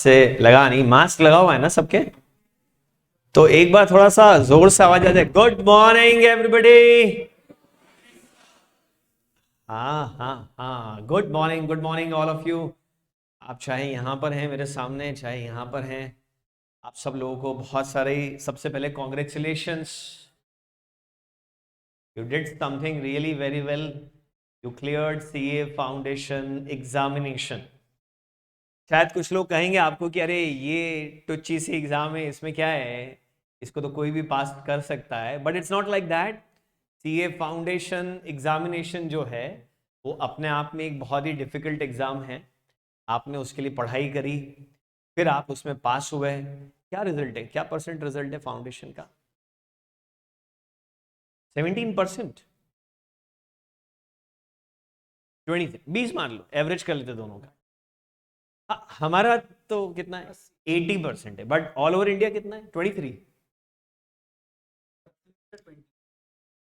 से लगा नहीं, मास्क लगा हुआ है ना सबके, तो एक बार थोड़ा सा जोर से आवाज आ जाए, गुड मॉर्निंग एवरीबॉडी। हाँ हाँ हाँ, good morning all of you. आप चाहे यहाँ पर हैं मेरे सामने, चाहे यहाँ पर हैं, आप सब लोगों को बहुत सारे, सबसे पहले congratulations, you did something really very well, you cleared CA foundation examination. शायद कुछ लोग कहेंगे आपको कि अरे ये टुच्ची सी एग्जाम है, इसमें क्या है, इसको तो कोई भी पास कर सकता है, but it's not like that. CA foundation examination जो है वो अपने आप में एक बहुत ही डिफिकल्ट एग्जाम है। आपने उसके लिए पढ़ाई करी, फिर आप उसमें पास हुए। क्या रिजल्ट है, क्या परसेंट रिजल्ट है फाउंडेशन का? 17%, 20 मान लो, एवरेज कर लेते दोनों का। हमारा तो कितना है, 80% है, बट ऑल ओवर इंडिया कितना है, 23।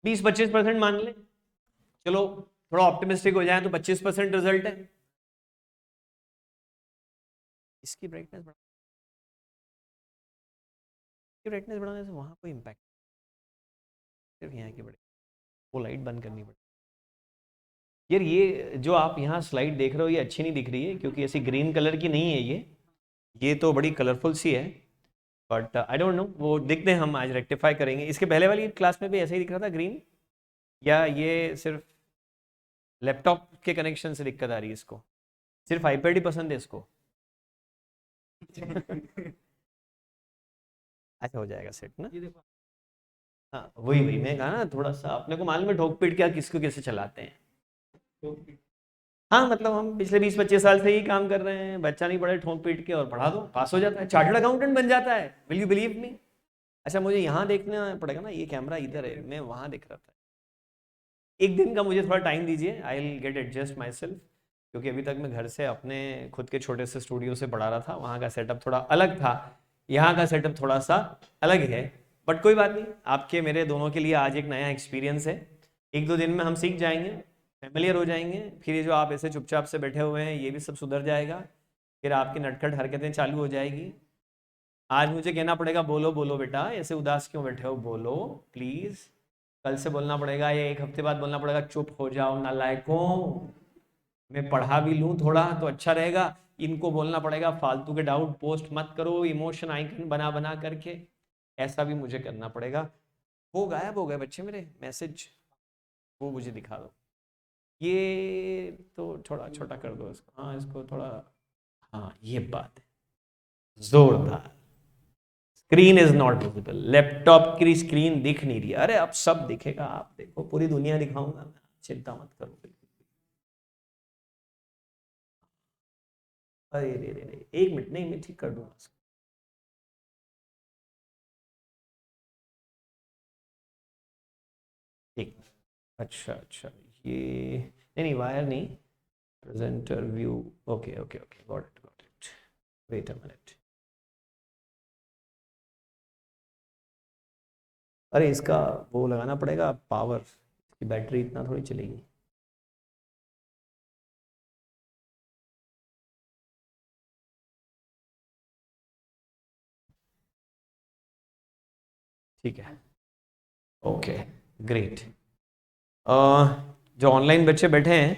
20-25% मान ले, चलो थोड़ा ऑप्टिमिस्टिक हो जाए तो 25% रिजल्ट है। इसकी ब्राइटनेस बढ़ाने से वहां कोई इम्पैक्ट, सिर्फ यहाँ की बड़ी वो लाइट बंद करनी पड़ेगी। यार ये जो आप यहाँ स्लाइड देख रहे हो ये अच्छी नहीं दिख रही है, क्योंकि ऐसी ग्रीन कलर की नहीं है ये तो बड़ी कलरफुल सी है, बट आई डोंट नो, वो देखते हैं, हम आज रेक्टिफाई करेंगे। इसके पहले वाली क्लास में भी ऐसा ही दिख रहा था ग्रीन, या ये सिर्फ लैपटॉप के कनेक्शन से दिक्कत आ रही है इसको, सिर्फ आईपैड ही पसंद है इसको? अच्छा हो जाएगा सेट ना। हाँ वही वही मैं कहा ना, थोड़ा सा अपने को मालूम है ठोक पीट क्या किसको कैसे चलाते हैं। हाँ मतलब हम पिछले 20-25 साल से ही काम कर रहे हैं, बच्चा नहीं पढ़े ठोक पीट के और पढ़ा दो, पास हो जाता है, चार्टर्ड अकाउंटेंट बन जाता है, विल यू बिलीव मी। अच्छा मुझे यहाँ देखना पड़ेगा ना, ये कैमरा इधर है, मैं वहाँ देख रहा था। एक दिन का मुझे थोड़ा टाइम दीजिए, I will get adjust my self, क्योंकि अभी तक मैं घर से अपने खुद के छोटे से स्टूडियो से पढ़ा रहा था, वहाँ का सेटअप थोड़ा अलग था, यहाँ का सेटअप थोड़ा सा अलग है, बट कोई बात नहीं, आपके मेरे दोनों के लिए आज एक नया एक्सपीरियंस है। 1-2 दिन में हम सीख जाएंगे, फेमिलियर हो जाएंगे, फिर ये जो आप ऐसे चुपचाप से बैठे हुए हैं ये भी सब सुधर जाएगा, फिर आपकी नटखट हरकतें चालू हो जाएगी। आज मुझे कहना पड़ेगा बोलो बोलो बेटा, ऐसे उदास क्यों बैठे हो, बोलो प्लीज। कल से बोलना पड़ेगा या एक हफ्ते बाद बोलना पड़ेगा, चुप हो जाओ नालायकों, मैं पढ़ा भी लूँ थोड़ा तो अच्छा रहेगा। इनको बोलना पड़ेगा फालतू के डाउट पोस्ट मत करो इमोशन आइकन बना बना करके, ऐसा भी मुझे करना पड़ेगा। वो गायब हो गए बच्चे मेरे मैसेज, वो मुझे दिखा दो। ये तो थोड़ा छोटा कर दो इसको, हाँ इसको थोड़ा, हाँ ये बात है जोरदार। Screen is not visible, laptop की स्क्रीन दिख नहीं रही, अरे अब सब दिखेगा, आप देखो पूरी दुनिया दिखाऊंगा मैं, चिंता मत करो बिल्कुल। अरे रे रे रे, 1 मिनट, नहीं मैं ठीक कर दूंगा इसको। ठीक, अच्छा अच्छा, ये नहीं नहीं वायर नहीं, presenter view, okay okay okay, got it, wait a minute. अरे इसका वो लगाना पड़ेगा पावर, इसकी बैटरी इतना थोड़ी चलेगी। ठीक है, ओके, ग्रेट। जो ऑनलाइन बच्चे बैठे हैं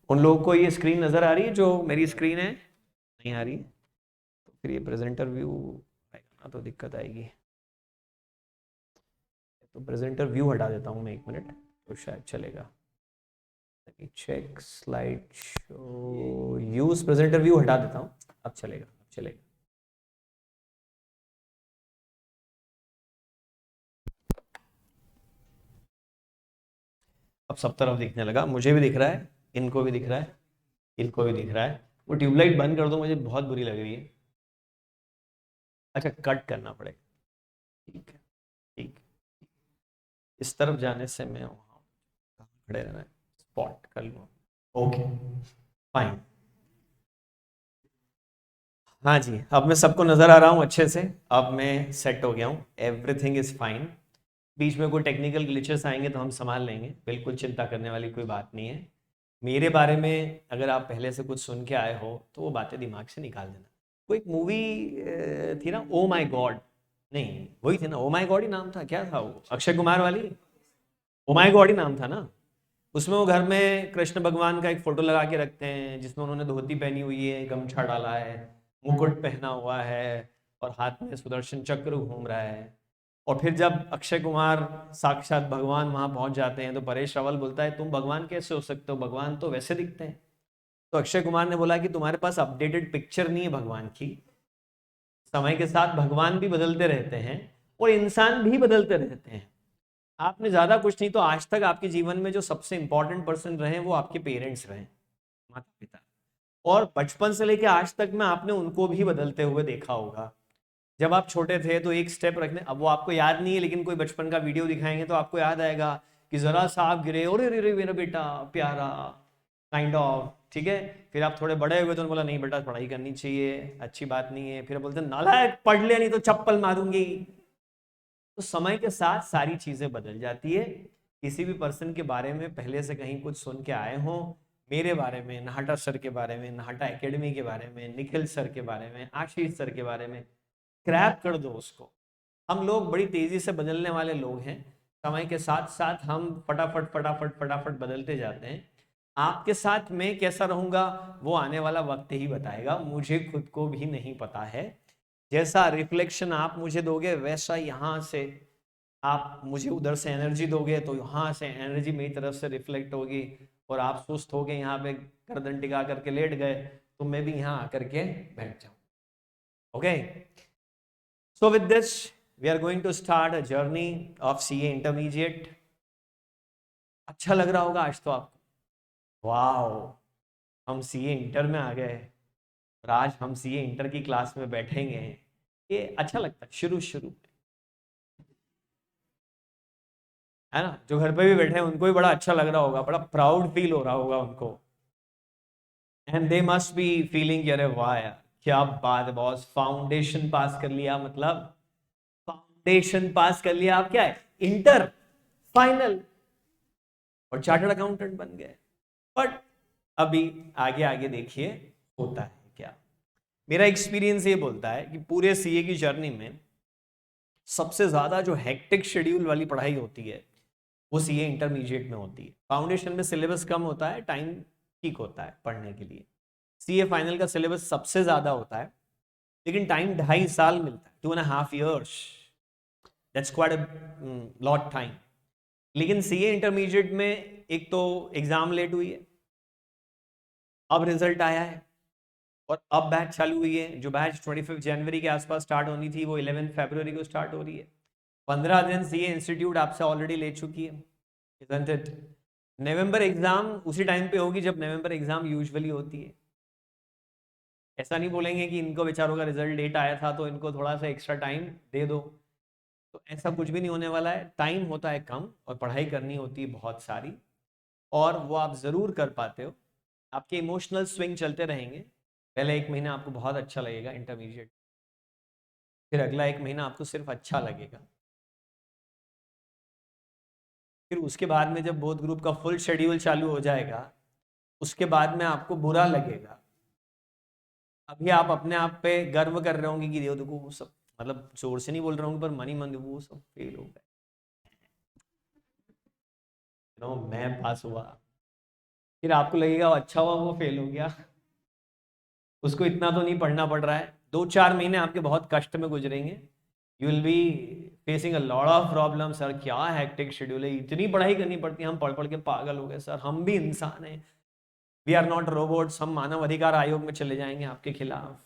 उन लोगों को ये स्क्रीन नज़र आ रही है जो मेरी स्क्रीन है, नहीं आ रही? तो फिर ये प्रेजेंटर व्यू आएगा ना तो दिक्कत आएगी, तो प्रेजेंटर व्यू हटा देता हूँ मैं, 1 मिनट, तो शायद चलेगा। Check slide show, use presenter view हटा देता हूँ, अब चलेगा, अब चलेगा। अब सब तरफ दिखने लगा, मुझे भी दिख रहा है, इनको भी दिख रहा है, इनको भी दिख रहा है। वो ट्यूबलाइट बंद कर दो, मुझे बहुत बुरी लग रही है। अच्छा कट करना पड़ेगा, ठीक है ठीक। इस तरफ जाने से मैं वहाँ खड़े रहना है, स्पॉट कर लूँ, ओके फाइन। हाँ जी, अब मैं सबको नज़र आ रहा हूँ अच्छे से, अब मैं सेट हो गया हूँ, एवरीथिंग इज़ फाइन। बीच में कोई टेक्निकल ग्लिचेस आएंगे तो हम संभाल लेंगे, बिल्कुल चिंता करने वाली कोई बात नहीं है। मेरे बारे में अगर आप पहले से कुछ सुन के आए हो तो वो बातें दिमाग से निकाल देना, कोई एक मूवी थी ना, ओ माय गॉड, नहीं वही थी ना, ओ माय गॉड ही नाम था, क्या था वो, अक्षय कुमार वाली, ओ माय गॉड ही नाम था ना। उसमें वो घर में कृष्ण भगवान का एक फोटो लगा के रखते हैं, जिसमें उन्होंने धोती पहनी हुई है, गमछा डाला है, मुकुट पहना हुआ है, और हाथ में सुदर्शन चक्र घूम रहा है। और फिर जब अक्षय कुमार साक्षात भगवान वहां पहुंच जाते हैं, तो परेश रावल बोलता है तुम भगवान कैसे हो सकते हो, भगवान तो वैसे दिखते हैं। तो अक्षय कुमार ने बोला कि तुम्हारे पास अपडेटेड पिक्चर नहीं है भगवान की। समय के साथ भगवान भी बदलते रहते हैं और इंसान भी बदलते रहते हैं। आपने ज्यादा कुछ नहीं तो आज तक आपके जीवन में जो सबसे इंपॉर्टेंट पर्सन रहे वो आपके पेरेंट्स रहे, माता पिता। और बचपन से लेकर आज तक में आपने उनको भी बदलते हुए देखा होगा। जब आप छोटे थे तो एक स्टेप रखने, अब वो आपको याद नहीं है, लेकिन कोई बचपन का वीडियो दिखाएंगे तो आपको याद आएगा कि जरा सा आप गिरे, अरे रे रे मेरा बेटा प्यारा, काइंड ऑफ, ठीक है। फिर आप थोड़े बड़े हुए तो बोला नहीं बेटा पढ़ाई करनी चाहिए, अच्छी बात नहीं है। फिर बोलते नालायक पढ़ ले नहीं तो चप्पल मारूंगी। तो समय के साथ सारी चीजें बदल जाती है। किसी भी पर्सन के बारे में पहले से कहीं कुछ सुन के आए हों, मेरे बारे में, नाहटा सर के बारे में, नाहटा एकेडमी के बारे में, निखिल सर के बारे में, आशीष सर के बारे में, क्रैप कर दो उसको। हम लोग बड़ी तेजी से बदलने वाले लोग हैं। समय के साथ साथ हम फटाफट फटाफट फटाफट बदलते जाते हैं। आपके साथ मैं कैसा रहूंगा वो आने वाला वक्त ही बताएगा, मुझे खुद को भी नहीं पता है। जैसा रिफ्लेक्शन आप मुझे दोगे वैसा यहाँ से आप मुझे उधर से एनर्जी दोगे, तो यहाँ से एनर्जी मेरी तरफ से रिफ्लेक्ट होगी। और आप सुस्त हो गए यहाँ पे गर्दन टिका करके लेट गए, तो मैं भी यहाँ आकर के बैठ जाऊँ। Okay, so with this we are going to start a journey of CA intermediate। अच्छा लग रहा होगा आज तो आपको, वाओ, हम सीए इंटर में आ गए और आज हम सीए इंटर की क्लास में बैठेंगे। ये अच्छा लगता है शुरू शुरू में, है ना। जो घर पे भी बैठे हैं उनको भी बड़ा अच्छा लग रहा होगा, बड़ा प्राउड फील हो रहा होगा उनको। And they must be feeling, अरे वाह यार क्या बात है बॉस, फाउंडेशन पास कर लिया, मतलब फाउंडेशन पास कर लिया, आप क्या है इंटर फाइनल और चार्टर्ड अकाउंटेंट बन गए। बट अभी आगे आगे देखिए होता है क्या। मेरा एक्सपीरियंस ये बोलता है कि पूरे सीए की जर्नी में सबसे ज्यादा जो हेक्टिक शेड्यूल वाली पढ़ाई होती है वो सीए इंटरमीडिएट में होती है। फाउंडेशन में सिलेबस कम होता है, टाइम ठीक होता है पढ़ने के लिए। सीए फाइनल का सिलेबस सबसे ज्यादा होता है, लेकिन टाइम 2.5 साल मिलता है, 2.5 years। That's quite a lot time. लेकिन सीए इंटरमीडिएट में एक तो एग्जाम लेट हुई है, अब रिजल्ट आया है, और अब बैच चालू हुई है। जो बैच 25 जनवरी के आसपास स्टार्ट होनी थी वो 11 फरवरी को स्टार्ट हो रही है। 15 दिन सीए इंस्टीट्यूट आपसे ऑलरेडी ले चुकी है, isn't it? नवंबर एग्जाम उसी टाइम पे होगी जब नवंबर एग्जाम यूजुअली होती है। ऐसा नहीं बोलेंगे कि इनको बेचारों का रिजल्ट लेट आया था तो इनको थोड़ा सा एक्स्ट्रा टाइम दे दो, तो ऐसा कुछ भी नहीं होने वाला है। टाइम होता है कम और पढ़ाई करनी होती है बहुत सारी, और वो आप जरूर कर पाते हो। आपके इमोशनल स्विंग चलते रहेंगे। पहले 1 महीना आपको बहुत अच्छा लगेगा इंटरमीडिएट, फिर अगला 1 महीना आपको सिर्फ अच्छा लगेगा, फिर उसके बाद में जब बोथ ग्रुप का फुल शेड्यूल चालू हो जाएगा उसके बाद में आपको बुरा लगेगा। अभी आप अपने आप पे गर्व कर रहे होंगे कि देखो देखो वो सब, मतलब जोर से नहीं बोल रहा हूँ पर मन ही मन वो सब फेल हो गए, मैं पास हुआ। फिर आपको लगेगा वो अच्छा हुआ वो फेल हो गया, उसको इतना तो नहीं पढ़ना पड़ रहा है। 2-4 महीने आपके बहुत कष्ट में गुजरेंगे। You will be facing a lot of problem. Sir क्या हेक्टिक शेड्यूल है, इतनी पढ़ाई करनी पड़ती है, हम पढ़ पढ़ के पागल हो गए सर, हम भी इंसान हैं, वी आर नॉट रोबोट्स, हम मानव अधिकार आयोग में चले जाएंगे आपके खिलाफ।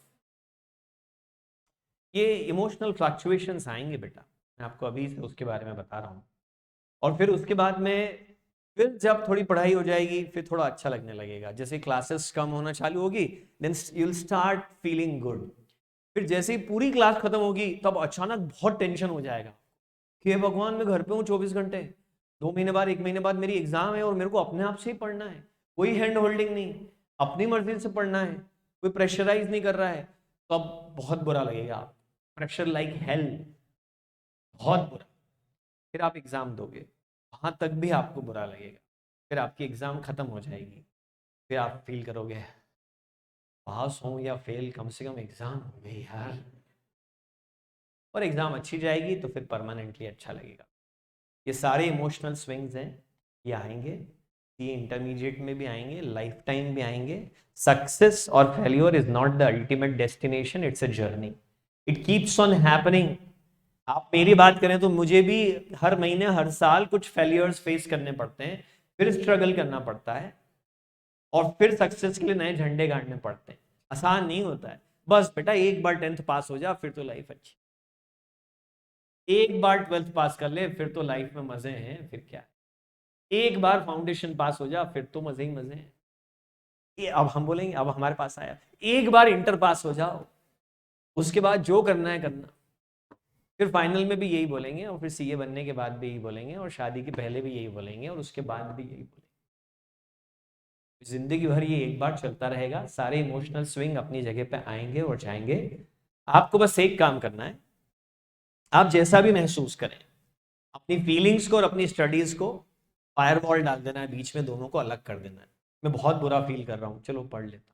ये इमोशनल फ्लक्चुएशंस आएंगे बेटा, मैं आपको अभी से उसके बारे में बता रहा हूँ। और फिर उसके बाद में फिर जब थोड़ी पढ़ाई हो जाएगी फिर थोड़ा अच्छा लगने लगेगा, जैसे क्लासेस कम होना चालू होगी then you will start feeling good. फिर जैसे ही पूरी क्लास खत्म होगी तब अचानक बहुत टेंशन हो जाएगा कि हे भगवान मैं घर पे हूँ 24 घंटे, 2 महीने बाद 1 महीने बाद मेरी एग्जाम है और मेरे को अपने आप से ही पढ़ना है, कोई हैंड होल्डिंग नहीं, अपनी मर्जी से पढ़ना है, कोई प्रेशराइज नहीं कर रहा है। तो अब बहुत बुरा लगेगा, आप प्रेशर लाइक हेल, बहुत बुरा। फिर आप एग्जाम दोगे, वहां तक भी आपको बुरा लगेगा। फिर आपकी एग्जाम खत्म हो जाएगी, फिर आप फील करोगे पास हो या फेल, कम से कम एग्जाम हो गई यार, और एग्जाम अच्छी जाएगी तो फिर परमानेंटली अच्छा लगेगा। ये सारे इमोशनल स्विंग्स हैं, ये आएंगे, ये इंटरमीडिएट में भी आएंगे, लाइफ टाइम भी आएंगे। सक्सेस और failure is not the ultimate destination, it's a journey, it keeps on happening. आप मेरी बात करें तो मुझे भी हर महीने हर साल कुछ फेलियर्स फेस करने पड़ते हैं, फिर स्ट्रगल करना पड़ता है, और फिर सक्सेस के लिए नए झंडे गाड़ने पड़ते हैं। आसान नहीं होता है। बस बेटा एक बार 10th पास हो जा फिर तो लाइफ अच्छी, एक बार 12th पास कर ले फिर तो लाइफ में मजे हैं, फिर क्या, एक बार फाउंडेशन पास हो जा फिर तो मजे ही मजे हैं। ये अब हम बोलेंगे, अब हमारे पास आया, एक बार इंटर पास हो जाओ, उसके बाद जो करना है करना, फिर फाइनल में भी यही बोलेंगे, और फिर सीए बनने के बाद भी यही बोलेंगे, और शादी के पहले भी यही बोलेंगे, और उसके बाद भी यही बोलेंगे। जिंदगी भर ये एक बार चलता रहेगा। सारे इमोशनल स्विंग अपनी जगह पे आएंगे और जाएंगे। आपको बस एक काम करना है, आप जैसा भी महसूस करें, अपनी फीलिंग्स को और अपनी स्टडीज को फायरवॉल डाल देना है बीच में, दोनों को अलग कर देना है। मैं बहुत बुरा फील कर रहा हूँ, चलो पढ़ लेता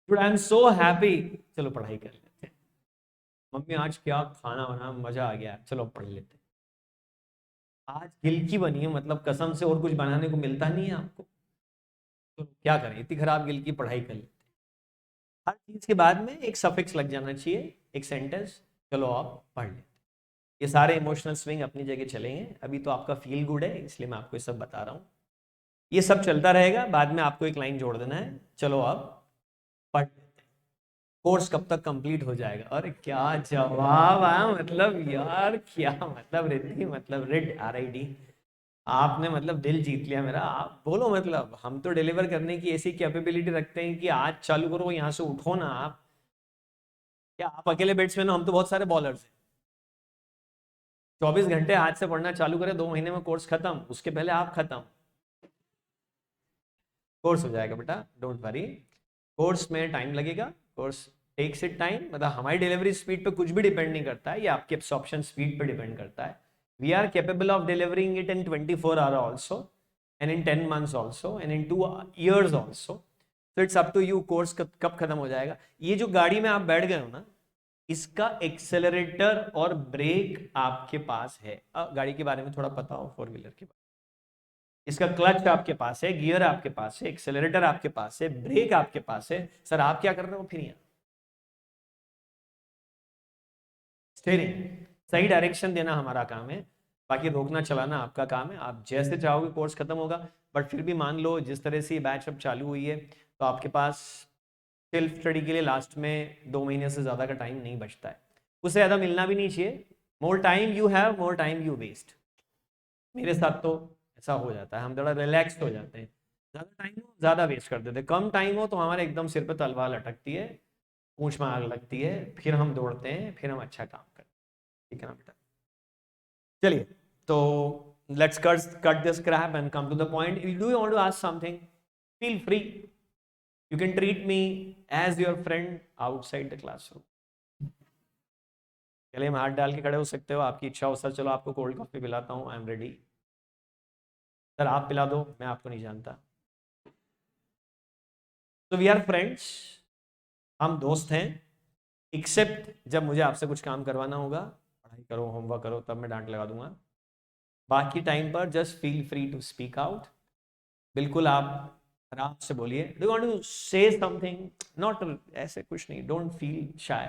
हूँ, आई एम सो हैप्पी, चलो पढ़ाई कर लेते हैं। मम्मी आज क्या खाना बना, मजा आ गया, चलो पढ़ लेते हैं। आज गिल की बनी है, मतलब कसम से और कुछ बनाने को मिलता नहीं है आपको, तो क्या करें, इतनी खराब गिल की पढ़ाई कर लेते हैं। हर चीज के बाद में एक सफिक्स लग जाना चाहिए, एक सेंटेंस, चलो आप पढ़ लेते। ये सारे इमोशनल स्विंग अपनी जगह चलेंगे। अभी तो आपका फील गुड है इसलिए मैं आपको ये सब बता रहा हूँ, ये सब चलता रहेगा। बाद में आपको एक लाइन जोड़ देना है, चलो आप पढ़ लेते हैं। कोर्स कब तक कंप्लीट हो जाएगा? अरे क्या जवाब आया, मतलब यार क्या मतलब, रिद्धि मतलब रिड RID, आपने मतलब दिल जीत लिया मेरा। आप बोलो, मतलब हम तो डिलीवर करने की ऐसी कैपेबिलिटी रखते हैं कि आज चालू करो यहाँ से उठो ना आप। क्या आप अकेले बैट्समैन हो? हम तो बहुत सारे बॉलर्स हैं। 24 घंटे आज से पढ़ना चालू करें, 2 महीने में कोर्स खत्म, उसके पहले आप खत्म। कोर्स हो जाएगा बेटा, डोंट वरी। कोर्स में टाइम लगेगा, कोर्स टेक्स इट टाइम, मतलब हमारी डिलीवरी स्पीड पे कुछ भी डिपेंड नहीं करता है, ये आपके एब्सॉर्प्शन स्पीड पे डिपेंड करता है। We are capable of delivering it in 24 hour also, and in 10 months also, and in 2 years also. तो it's up to you, course कब खत्म हो जाएगा। ये जो गाड़ी में आप बैठ गए हो ना, इसका एक्सेलरेटर और ब्रेक आपके पास है। गाड़ी के बारे में थोड़ा पता हो, 4 व्हीलर के बारे में, इसका क्लच आपके पास है, गियर आपके पास है, एक्सेलरेटर आपके पास है, ब्रेक आपके पास है। सर आप क्या कर रहे हो फिर यहाँ? स्टीयरिंग, सही डायरेक्शन देना हमारा काम है, बाकी रोकना चलाना आपका काम है। आप जैसे चाहोगे कोर्स खत्म होगा, बट फिर भी मान लो जिस तरह से बैच अब चालू हुई है, तो आपके पास सेल्फ स्टडी के लिए लास्ट में 2 महीने से ज़्यादा का टाइम नहीं बचता है। उससे ज़्यादा मिलना भी नहीं चाहिए। More time you have, more time you waste. मेरे साथ तो ऐसा हो जाता है, हम थोड़ा रिलैक्स हो जाते हैं, ज़्यादा टाइम हो ज़्यादा वेस्ट कर देते हैं, कम टाइम हो तो हमारे एकदम सिर पे तलवार लटकती है, पूंछ में आग लगती है, फिर हम दौड़ते हैं, फिर हम अच्छा काम करते हैं। ठीक है ना बेटा? चलिए, तो let's cut this crap and come to the point. Do you want to ask something? Feel free, you can treat me as your friend outside the classroom. गले में हाथ डाल के खड़े हो सकते हो, आपकी इच्छा हो। सर चलो आपको कोल्ड कॉफी पिलाता हूँ, आई एम रेडी। सर आप पिला दो, मैं आपको नहीं जानता। तो वी आर फ्रेंड्स, हम दोस्त हैं, एक्सेप्ट जब मुझे आपसे कुछ काम करवाना होगा, पढ़ाई करो, होमवर्क करो, तब मैं डांट लगा दूंगा। बाकी टाइम पर just feel free to speak out. बिल्कुल आप आराम से बोलिए। Do want to say something? Not ऐसे कुछ नहीं, डोंट फील शाय,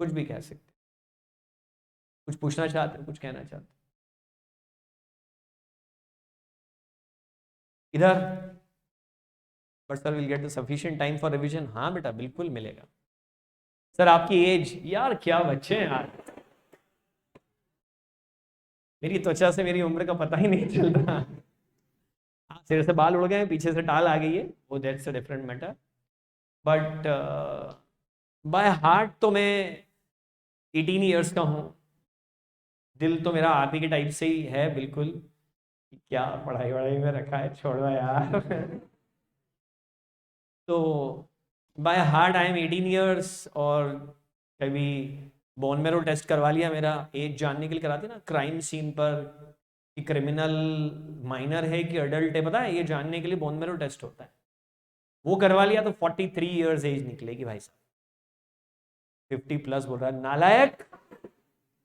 कुछ भी कह सकते, कुछ पूछना चाहते हो, कुछ कहना चाहते हो? इधर, but sir will get the sufficient time for revision. हाँ बेटा बिल्कुल मिलेगा। सर आपकी एज, यार क्या बच्चे हैं यार, मेरी त्वचा से मेरी उम्र का पता ही नहीं चल रहा। हाँ, सिर से बाल उड़ गए हैं, पीछे से टाल आ गई है, वो that's a different matter. But by heart तो मैं 18 years का हूँ। दिल तो मेरा आप ही के टाइप से ही है बिल्कुल। क्या पढ़ाई वढ़ाई में रखा है, छोड़ो यार। तो by heart I am 18 years। और कभी बोन मेरो टेस्ट करवा लिया, मेरा एज जानने के लिए कराते ना क्राइम सीन पर, कि क्रिमिनल माइनर है कि अडल्ट है, पता है, ये जानने के लिए बोन मेरो टेस्ट होता है। वो करवा लिया तो 43 ईयर्स एज निकलेगी भाई साहब। 50 प्लस बोल रहा है, नालायक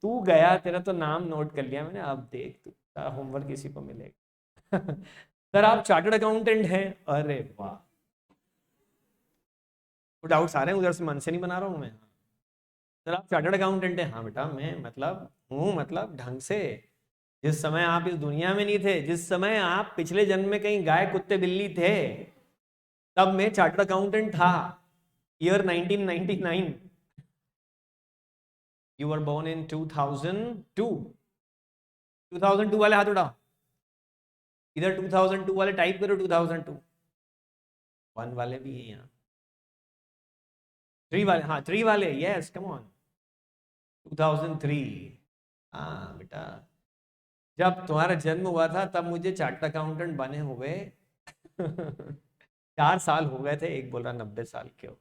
तू गया, तेरा तो नाम नोट कर लिया मैंने, अब देख तू होमवर्क किसी को मिलेगा। सर आप चार्टर्ड अकाउंटेंट हैं? अरे वाह, तो डाउट्स आ रहे हैं उधर से, मन से नहीं बना रहा हूँ मैं। सर आप चार्टर्ड अकाउंटेंट हैं? हाँ बेटा मैं मतलब हूँ, मतलब ढंग से। जिस समय आप इस दुनिया में नहीं थे, जिस समय आप पिछले जन्म में कहीं गाय कुत्ते बिल्ली थे, तब मैं चार्टर्ड अकाउंटेंट था। Year 1999। You were born in 2002। 2002 वाले हाथ उठाओ, इधर 2002 वाले टाइप करो, 2002। 1 वाले भी है यहाँ, 3 वाले, हाँ 3 वाले, यस कम ऑन। 2003। हाँ बेटा, जब तुम्हारा जन्म हुआ था तब मुझे चार्टर्ड अकाउंटेंट बने हुए 4 साल हो गए थे, एक बोल रहा 90 साल के हो।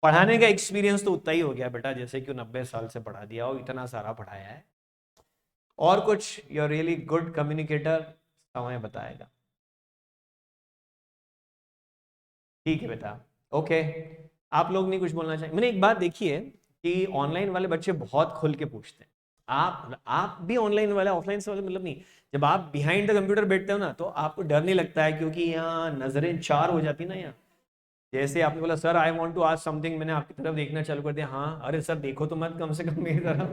पढ़ाने का एक्सपीरियंस तो उतना ही हो गया बेटा, जैसे कि 90 साल से पढ़ा दिया हो, इतना सारा पढ़ाया है। और कुछ, you are really good communicator, समय बताएगा। ठीक है बेटा, ओके। आप लोग नहीं कुछ बोलना चाहिए? मैंने एक बात देखी है कि ऑनलाइन वाले बच्चे बहुत खुल के पूछते हैं। आप भी ऑनलाइन वाले, ऑफलाइन से वाले मतलब नहीं, जब आप बिहाइंड द कंप्यूटर बैठते हो ना तो आपको डर नहीं लगता है, क्योंकि यहाँ नजरें चार हो जाती ना यहाँ। जैसे आपने बोला sir I want to ask something, मैंने आपकी तरफ देखना चालू कर दिया, हाँ अरे सर देखो तो मत कम से कम मेरी तरफ।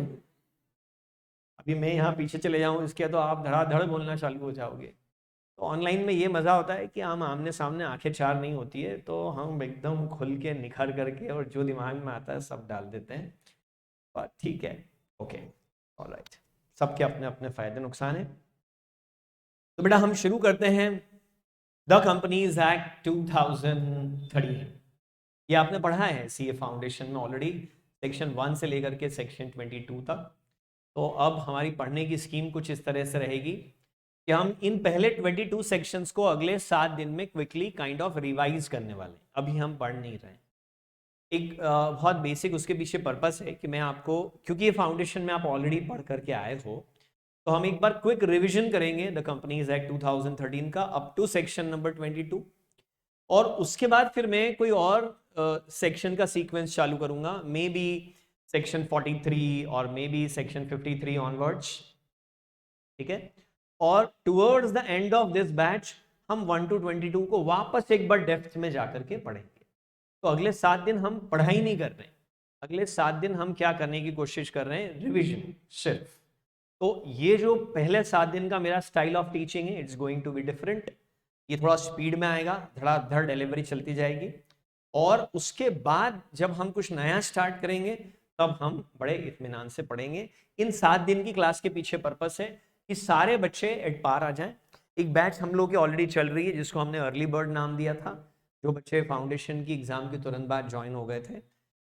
अभी मैं यहाँ पीछे चले जाऊँ इसके तो आप धड़ाधड़ बोलना चालू हो जाओगे। तो ऑनलाइन में ये मज़ा होता है कि हम आमने सामने आंखें चार नहीं होती है, तो हम एकदम खुल के निखर करके और जो दिमाग में आता है सब डाल देते हैं। और ठीक है, ओके, ऑलराइट। सबके अपने अपने फायदे नुकसान हैं। तो बेटा हम शुरू करते हैं द कंपनीज एक्ट 2013। ये आपने पढ़ा है सीए फाउंडेशन में ऑलरेडी, सेक्शन 1 से लेकर के सेक्शन 22 तक। तो अब हमारी पढ़ने की स्कीम कुछ इस तरह से रहेगी कि हम इन पहले 22 सेक्शंस को अगले 7 दिन में क्विकली काइंड ऑफ रिवाइज करने वाले हैं। अभी हम पढ़ नहीं रहे हैं। एक बहुत बेसिक उसके पीछे पर्पस है कि मैं आपको, क्योंकि ये फाउंडेशन में आप ऑलरेडी पढ़ करके आए हो, तो हम एक बार क्विक रिवीजन करेंगे द कंपनीज एक्ट 2013 का अप टू सेक्शन नंबर 22। और उसके बाद फिर मैं कोई और सेक्शन का सीक्वेंस चालू करूंगा, मे बी सेक्शन 43 और मे बी सेक्शन 53 ऑनवर्ड्स। ठीक है, और towards the end of this batch हम 1 to 22 को वापस एक बार डेप्थ में जाकर के पढ़ेंगे। तो अगले 7 दिन हम पढ़ाई नहीं कर रहे हैं, अगले 7 दिन हम क्या करने की कोशिश कर रहे हैं, रिविजन सिर्फ। तो ये जो पहले 7 दिन का मेरा स्टाइल ऑफ टीचिंग है, it's going to be different. ये थोड़ा स्पीड में आएगा, धड़ाधड़ डिलीवरी चलती जाएगी। और उसके बाद जब हम कुछ नया स्टार्ट करेंगे तब हम बड़े इत्मीनान से पढ़ेंगे। इन 7 दिन की क्लास के पीछे पर्पस है कि सारे बच्चे एट पार आ जाएं। एक बैच हम लोग की ऑलरेडी चल रही है जिसको हमने अर्ली बर्ड नाम दिया था, जो बच्चे फाउंडेशन की एग्जाम के तुरंत बाद ज्वाइन हो गए थे।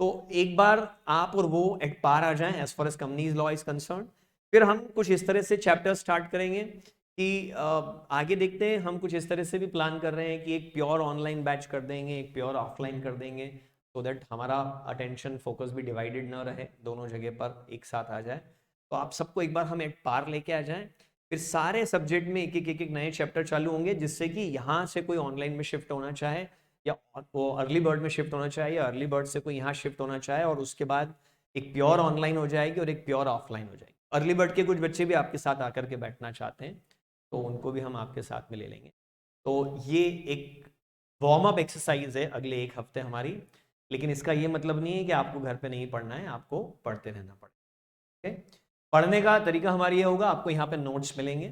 तो एक बार आप और वो एट पार आ जाएं as far as companies law is concerned, फिर हम कुछ इस तरह से चैप्टर स्टार्ट करेंगे कि आगे देखते हैं। हम कुछ इस तरह से भी प्लान कर रहे हैं कि एक प्योर ऑनलाइन बैच कर देंगे, एक प्योर ऑफलाइन कर देंगे, सो दैट हमारा अटेंशन फोकस भी डिवाइडेड ना रहे, दोनों जगह पर एक साथ आ जाए। तो आप सबको एक बार हम एक पार लेके आ जाएं, फिर सारे सब्जेक्ट में एक एक नए चैप्टर चालू होंगे, जिससे कि यहाँ से कोई ऑनलाइन में शिफ्ट होना चाहे या वो अर्ली बर्ड में शिफ्ट होना चाहे, या अर्ली बर्ड से कोई यहाँ शिफ्ट होना चाहे, और उसके बाद एक प्योर ऑनलाइन हो जाएगी और एक प्योर ऑफलाइन हो जाएगी। अर्ली बर्ड के कुछ बच्चे भी आपके साथ आकर के बैठना चाहते हैं तो उनको भी हम आपके साथ में ले लेंगे। तो ये एक वार्म अप एक्सरसाइज है अगले एक हफ्ते हमारी, लेकिन इसका ये मतलब नहीं है कि आपको घर पे नहीं पढ़ना है, आपको पढ़ते रहना पड़ेगा। ठीक है, पढ़ने का तरीका हमारी ये होगा, आपको यहाँ पे नोट्स मिलेंगे,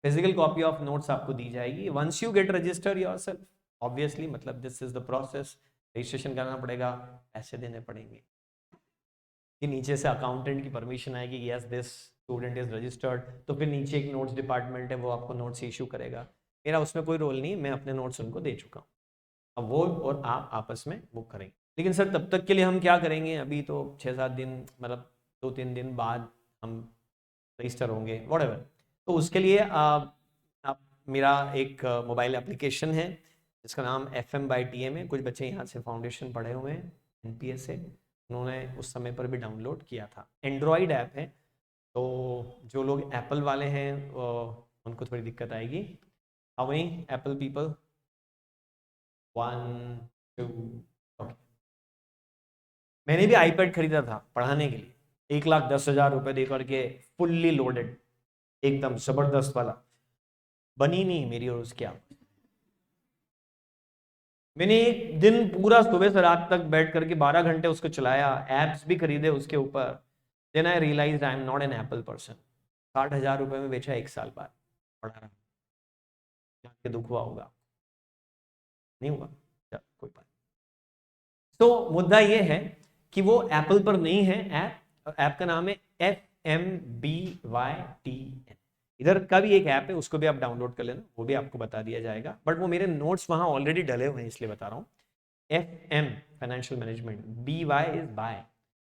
फिजिकल कॉपी ऑफ नोट्स आपको दी जाएगी once you get register yourself, obviously, मतलब this is the process. Registration करना पड़ेगा, पैसे देने पड़ेंगे, कि नीचे से अकाउंटेंट की परमिशन आएगी कि yes this student is registered, तो फिर नीचे एक नोट्स डिपार्टमेंट है, वो आपको नोट्स इशू करेगा। मेरा उसमें कोई रोल नहीं, मैं अपने नोट्स उनको दे चुका हूँ, अब वो और आप आपस में बुक करेंगे। लेकिन सर तब तक के लिए हम क्या करेंगे, अभी तो 6-7 दिन, मतलब 2-3 दिन बाद हम रजिस्टर होंगे व्हाटएवर। तो उसके लिए आप मेरा एक मोबाइल एप्लीकेशन है जिसका नाम FM/TM है। कुछ बच्चे यहाँ से फाउंडेशन पढ़े हुए हैं NPS से, उन्होंने उस समय पर भी डाउनलोड किया था। एंड्रॉयड ऐप है, तो जो लोग एप्पल वाले हैं उनको थोड़ी दिक्कत आएगी। How many Apple people? 1 2 okay. मैंने भी आईपैड खरीदा था पढ़ाने के लिए, 1,10,000 रुपए दे करके, फुल्ली लोडेड, एकदम जबरदस्त वाला। बनी नहीं मेरी और उसकी आप। मैंने एक दिन पूरा सुबह से रात तक बैठ करके 12 घंटे उसको चलाया, एप्स भी खरीदे उसके ऊपर। Then I realise I am not an Apple person. 60,000 रुपए में बेचा 1 साल बाद, पढ़ा रहा, के दुख हुआ होगा, नहीं हुआ, कोई बात। तो मुद्दा ये है कि वो एप्पल पर नहीं है ऐप, ऐप का नाम है FMBYTN। इधर का भी एक ऐप है, उसको भी आप डाउनलोड कर लेना, वो भी आपको बता दिया जाएगा। बट वो मेरे नोट्स वहां ऑलरेडी डले हुए हैं इसलिए बता रहा हूँ। FM financial management, BY is by,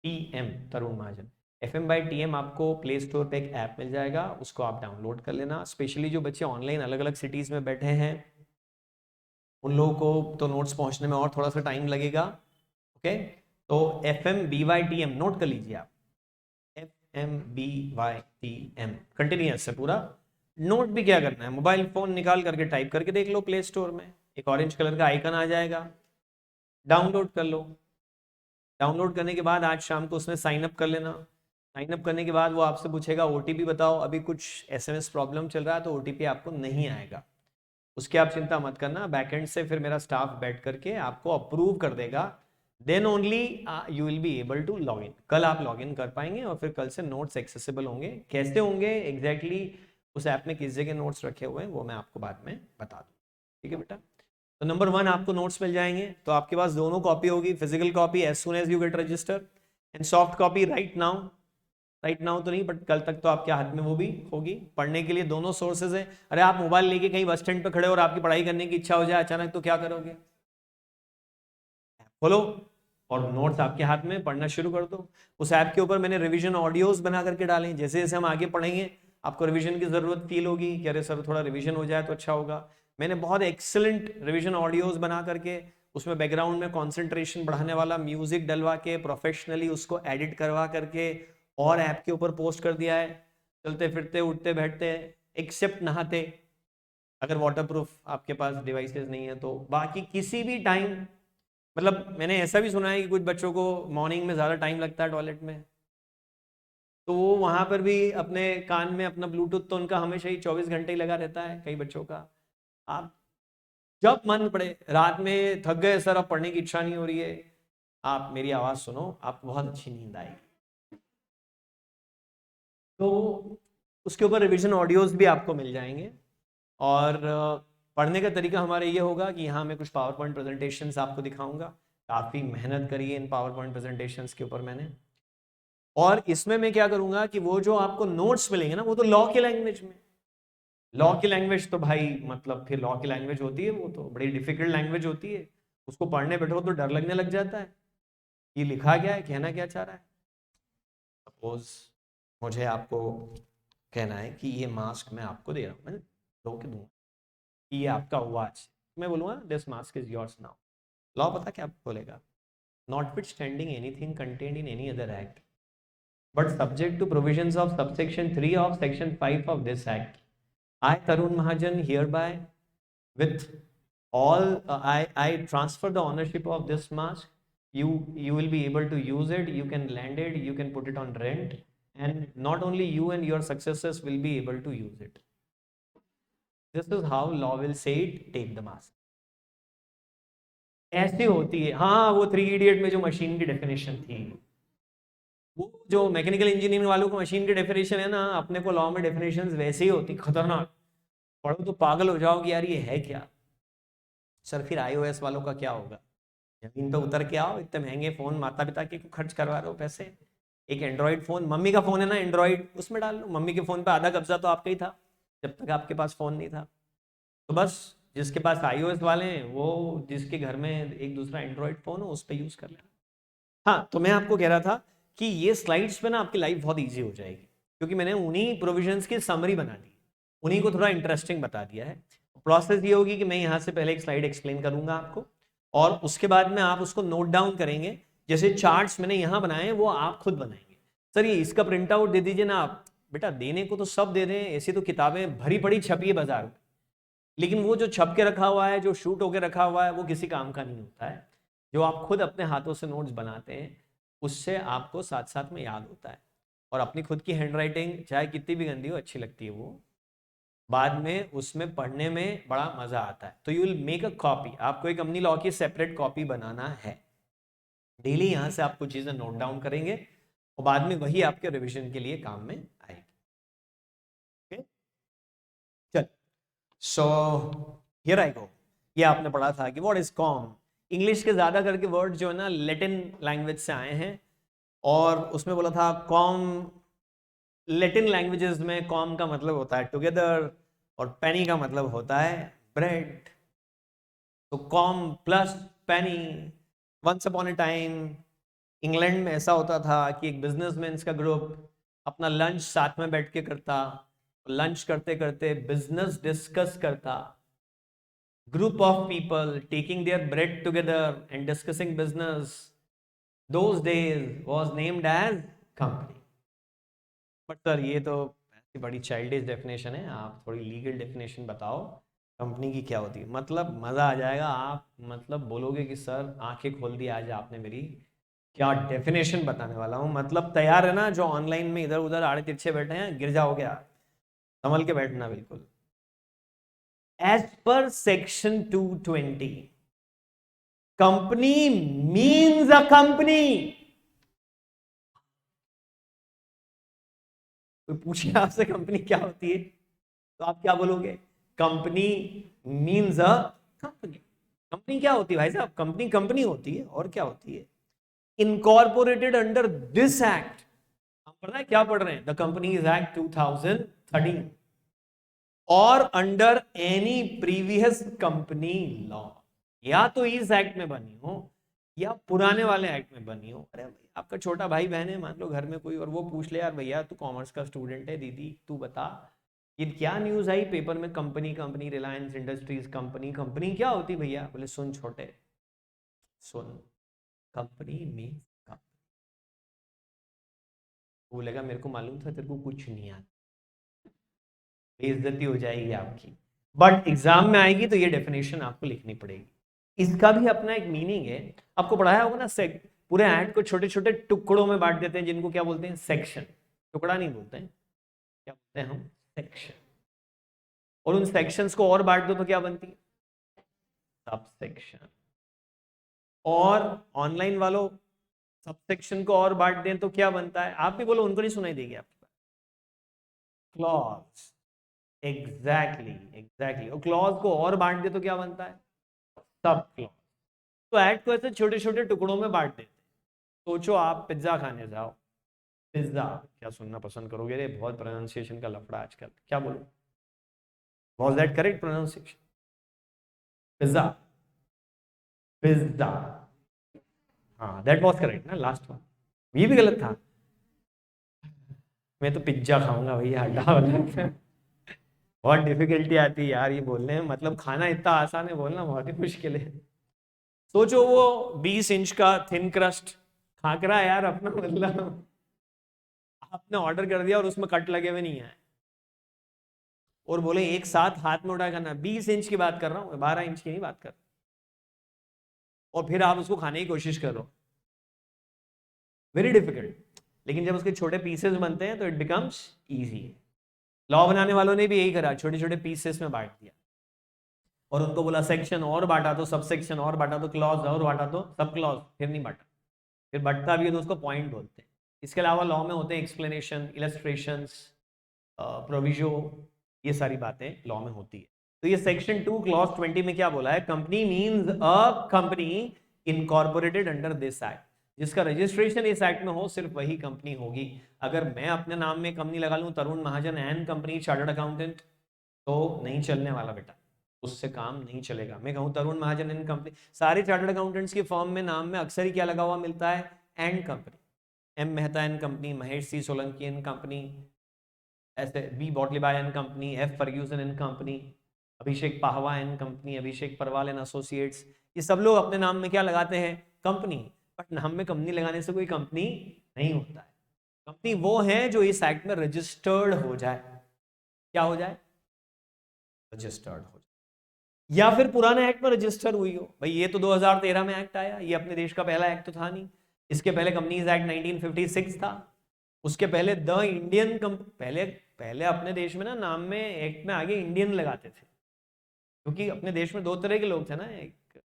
TM Tarun Mahajan. FM/TM आपको प्ले स्टोर पे एक ऐप मिल जाएगा, उसको आप डाउनलोड कर लेना। स्पेशली जो बच्चे ऑनलाइन अलग अलग सिटीज में बैठे हैं उन लोगों को तो नोट्स पहुंचने में और थोड़ा सा टाइम लगेगा। ओके, तो FMBYTM नोट कर लीजिए आप, FMBYTM कंटिन्यूअस है पूरा। नोट भी क्या करना है, मोबाइल फोन निकाल करके टाइप करके देख लो प्ले स्टोर में, एक ऑरेंज कलर का आइकन आ जाएगा, डाउनलोड कर लो। डाउनलोड करने के बाद आज शाम को उसमें साइन अप कर लेना। साइन अप करने के बाद वो आपसे पूछेगा OTP बताओ, अभी कुछ SMS प्रॉब्लम चल रहा है तो OTP आपको नहीं आएगा, उसकी आप चिंता मत करना। बैकएंड से फिर मेरा स्टाफ बैठ करके आपको अप्रूव कर देगा, then only you will be able to log in. कल आप लॉग इन कर पाएंगे और फिर कल से नोट्स एक्सेसिबल होंगे। कैसे होंगे एग्जैक्टली उस ऐप में किस जगह नोट्स रखे हुए हैं वो मैं आपको बाद में बता दूँ, ठीक है बेटा। तो नंबर 1 आपको नोट्स मिल जाएंगे, तो आपके पास दोनों कॉपी होगी, physical copy as soon as you get register and soft copy right now. Right now तो नहीं बट कल तक तो आपके हाथ में वो भी होगी। पढ़ने के लिए दोनों सोर्सेज हैं। अरे आप मोबाइल लेके कहीं बस स्टैंड पे खड़े और आपकी पढ़ाई करने की इच्छा हो जाए अचानक, तो क्या करोगे, खोलो और नोट्स आपके हाथ में, पढ़ना शुरू कर दो। उस ऐप के ऊपर मैंने रिवीजन ऑडियोज बना करके डाले, जैसे जैसे हम आगे पढ़ेंगे आपको रिवीजन की जरूरत फील होगी कि अरे सर थोड़ा रिवीजन हो जाए तो अच्छा होगा। मैंने बहुत एक्सीलेंट रिवीजन ऑडियोज बना करके उसमें बैकग्राउंड में कंसंट्रेशन बढ़ाने वाला म्यूजिक डलवा के प्रोफेशनली उसको एडिट करवा करके और ऐप के ऊपर पोस्ट कर दिया है। चलते फिरते उठते बैठते एक्सेप्ट नहाते, अगर वाटरप्रूफ आपके पास डिवाइसेस नहीं है तो, बाकी किसी भी टाइम, मतलब मैंने ऐसा भी सुना है कि कुछ बच्चों को मॉर्निंग में ज़्यादा टाइम लगता है टॉयलेट में, तो वो वहां पर भी अपने कान में अपना ब्लूटूथ तो उनका हमेशा ही 24 घंटे ही लगा रहता है कई बच्चों का। आप जब मन पड़े, रात में थक गए सर अब पढ़ने की इच्छा नहीं हो रही है, आप मेरी आवाज़ सुनो, आपको बहुत अच्छी नींद आएगी। तो उसके ऊपर रिवीजन ऑडियोज भी आपको मिल जाएंगे। और पढ़ने का तरीका हमारा ये होगा कि यहाँ मैं कुछ पावर पॉइंट प्रेजेंटेशंस आपको दिखाऊंगा। काफ़ी मेहनत करी है इन पावर पॉइंट प्रेजेंटेशंस के ऊपर मैंने। और इसमें मैं क्या करूंगा कि वो जो आपको नोट्स मिलेंगे ना वो तो लॉ की लैंग्वेज में। लॉ की लैंग्वेज तो भाई मतलब फिर लॉ की लैंग्वेज होती है, वो तो बड़ी डिफिकल्ट लैंग्वेज होती है, उसको पढ़ने बैठो तो डर लगने लग जाता है ये लिखा क्या है, कहना क्या चाह रहा है। सपोज मुझे आपको कहना है कि ये मास्क मैं आपको दे रहा हूँ, मैं दो के दूंगा कि ये आपका हुआ आज, मैं बोलूँगा this mask is yours now. Law पता क्या बोलेगा, notwithstanding anything contained in any other act but subject to provisions of subsection 3 of section 5 of this act, I Tarun Mahajan hereby with all I transfer the ownership of this mask. You will be able to use it, you can lend it, you can put it on rent, and not only you and your successors will be able to use it. This is how law will say it, take the mask. ऐसी होती है। हाँ वो 3 idiot में जो machine की definition थी, वो जो मैकेनिकल इंजीनियरिंग वालों को मशीन की डेफिनेशन है ना, अपने को लॉ में डेफिनेशन वैसे ही होती, खतरनाक, पढ़ो तो पागल हो जाओगे यार ये है क्या। सर फिर iOS वालों का क्या होगा, जमीन पे उतर के आओ, इतने महंगे फोन माता पिता के खर्च करवा रहे हो पैसे, एक एंड्रॉइड फोन, मम्मी का फोन है ना एंड्रॉइड, उसमें डाल लो। मम्मी के फोन पे आधा कब्जा तो आपका ही था जब तक आपके पास फोन नहीं था। तो बस जिसके पास iOS वाले हैं वो जिसके घर में एक दूसरा एंड्रॉइड फोन हो उस पर यूज कर लेना। हाँ तो मैं आपको कह रहा था कि ये स्लाइड्स पे ना आपकी लाइफ बहुत इजी हो जाएगी, क्योंकि मैंने उन्हीं प्रोविजंस की समरी बना दी, उन्हीं को थोड़ा इंटरेस्टिंग बता दिया है। प्रोसेस ये होगी कि मैं यहाँ से पहले एक स्लाइड एक्सप्लेन करूंगा आपको, और उसके बाद में आप उसको नोट डाउन करेंगे। जैसे चार्ट्स मैंने यहाँ बनाए हैं वो आप खुद बनाएंगे। सर ये इसका प्रिंट आउट दे दीजिए ना आप, बेटा देने को तो सब दे दें, ऐसी तो किताबें भरी पड़ी छपी है बाजार में, लेकिन वो जो छप के रखा हुआ है, जो शूट होके रखा हुआ है, वो किसी काम का नहीं होता है। जो आप खुद अपने हाथों से नोट्स बनाते हैं उससे आपको साथ साथ में याद होता है, और अपनी खुद की हैंडराइटिंग चाहे कितनी भी गंदी हो अच्छी लगती है, वो बाद में उसमें पढ़ने में बड़ा मजा आता है। तो you will make a copy, आपको एक अपनी लॉ की सेपरेट कॉपी बनाना है। डेली यहां से आप कुछ चीजें नोट डाउन करेंगे और बाद में वही आपके रिविजन के लिए काम में आएगी। okay? चल, सो हियर आई गो। ये आपने पढ़ा था कि व्हाट इज कॉम। इंग्लिश के ज्यादा करके वर्ड जो है ना लैटिन लैंग्वेज से आए हैं, और उसमें बोला था कॉम। लैटिन लैंग्वेजेस में कॉम का मतलब होता है टुगेदर, और पेनी का मतलब होता है ब्रेड। तो com plus penny. Once upon a time England में ऐसा होता था कि एक बिजनेसमैन का ग्रुप अपना लंच साथ में बैठ के करता, लंच करते करते बिजनेस डिस्कस करता। Group of people taking their bread together and discussing business, those days was named as company. But sir ये तो ऐसी बड़ी चाइल्डिश डेफिनेशन है, आप थोड़ी लीगल डेफिनेशन बताओ कंपनी की क्या होती है। मतलब मजा आ जाएगा, आप मतलब बोलोगे कि सर आंखें खोल दी आज आपने मेरी, क्या डेफिनेशन बताने वाला हूं। मतलब तैयार है ना, जो ऑनलाइन में इधर उधर आड़े तिरछे बैठे हैं, गिर जाओगे आप, संभल के बैठना बिल्कुल। As per section 220 company means a company. कोई पूछे आपसे कंपनी क्या होती है तो आप क्या बोलोगे? Company means a company. Company क्या होती है भाई साहब? कंपनी कंपनी होती है, और क्या होती है? Incorporated under this act. हम पढ़ रहे हैं, क्या पढ़ रहे हैं? द कंपनीज एक्ट 2013, और under any previous company law. या तो इस एक्ट में बनी हो या पुराने वाले एक्ट में बनी हो। अरे आपका छोटा भाई बहन है मान लो घर में कोई, और वो पूछ ले, यार भैया तू कॉमर्स का स्टूडेंट है, दीदी तू बता ये क्या न्यूज आई पेपर में, company company, Reliance industries company company क्या होती भैया? बोले सुन छोटे, सुन, कंपनी में बोलेगा मेरे को मालूम था तेरे को कुछ नहीं आता, बेइज्जती हो जाएगी आपकी। बट एग्जाम में आएगी तो ये डेफिनेशन आपको लिखनी पड़ेगी। इसका भी अपना एक मीनिंग है, आपको पढ़ाया होगा ना। पूरे ऐड को छोटे छोटे टुकड़ों में बांट देते हैं, जिनको क्या बोलते हैं? सेक्शन। टुकड़ा नहीं बोलते हैं, क्या बोलते हैं हम? सेक्शन। और उन सेक्शंस को और बांट दो तो क्या बनती है? Sub section. और ऑनलाइन वालों सब सेक्शन को और बांट दें तो क्या बनता है? आप भी बोलो, उनको नहीं सुनाई देगी आपके पास। क्लॉज। Exactly exactly. और क्लॉज को और बांट दे तो क्या बनता है? Sub clause. तो ऐड को ऐसे छोटे छोटे टुकड़ों में बांट देते। सोचो आप पिज्जा खाने जाओ, पिज्जा क्या सुनना पसंद करोगे? रे बहुत प्रोनाउंसिएशन का लफड़ा आजकल, क्या बोलूं? Was that correct pronunciation? Pizza, pizza. हाँ दैट वॉज करेक्ट ना, लास्ट वन। ये भी गलत था। मैं तो पिज्जा खाऊंगा भैया, हड्डा वाला। बहुत डिफिकल्टी आती है यार ये बोलने में, मतलब खाना इतना आसान है, बोलना बहुत ही मुश्किल है। सोचो वो 20 इंच का थिन क्रस्ट खाकरा है यार अपना, मतलब आपने ऑर्डर कर दिया और उसमें कट लगे हुए नहीं है, और बोले एक साथ हाथ में उठा करना। 20 इंच की बात कर रहा हूँ, 12 इंच की नहीं बात कर। और फिर आप उसको खाने की कोशिश करो, वेरी डिफिकल्ट। लेकिन जब उसके छोटे पीसेस बनते हैं तो इट बिकम्स इजी। लॉ बनाने वालों ने भी यही करा, छोटे छोटे पीसेस में बांट दिया, और उनको बोला सेक्शन, और बांटा तो सब सेक्शन, और बांटा तो क्लॉज, और बांटा तो सब क्लॉज, फिर नहीं बांटा। फिर बढ़ता भी है तो उसको पॉइंट बोलते हैं। इसके अलावा लॉ में होते हैं एक्सप्लेनेशन, इलस्ट्रेशंस, प्रोविजो, ये सारी बातें लॉ में होती है। तो ये सेक्शन 2 क्लॉज 20 में क्या बोला है? Company means a company incorporated under this act. जिसका रजिस्ट्रेशन इस एक्ट में हो सिर्फ वही कंपनी होगी। अगर मैं अपने नाम में कंपनी लगा लूं तरुण महाजन एंड कंपनी चार्टर्ड अकाउंटेंट, तो नहीं चलने वाला बेटा, उससे काम नहीं चलेगा। मैं कहूं तरुण महाजन एंड कंपनी, सारे चार्टर्ड अकाउंटेंट्स की फर्म में नाम में अक्सर ही क्या लगा हुआ मिलता है? And company. M Mehta and company, Mahesh C Solanki and company, S B Batliboi and company, F Ferguson and company, Abhishek Pahwa and company, Abhishek Parwal and associates. ये सब लोग अपने नाम में क्या लगाते हैं? कंपनी। बट नाम में कंपनी लगाने से कोई कंपनी नहीं होता है। कंपनी वो है जो इस एक्ट में रजिस्टर्ड हो जाए। क्या हो जाए? रजिस्टर्ड हो जाए। या फिर पुराने एक्ट में रजिस्टर हुई हो। भाई ये तो 2013 में एक्ट आया, ये अपने देश का पहला एक्ट तो था नहीं। इसके पहले कंपनीज एक्ट 1956 था। उसके पहले द इंडियन पहले पहले अपने देश में ना नाम में एक्ट में आगे इंडियन लगाते थे, क्योंकि अपने देश में दो तरह के लोग थे ना, एक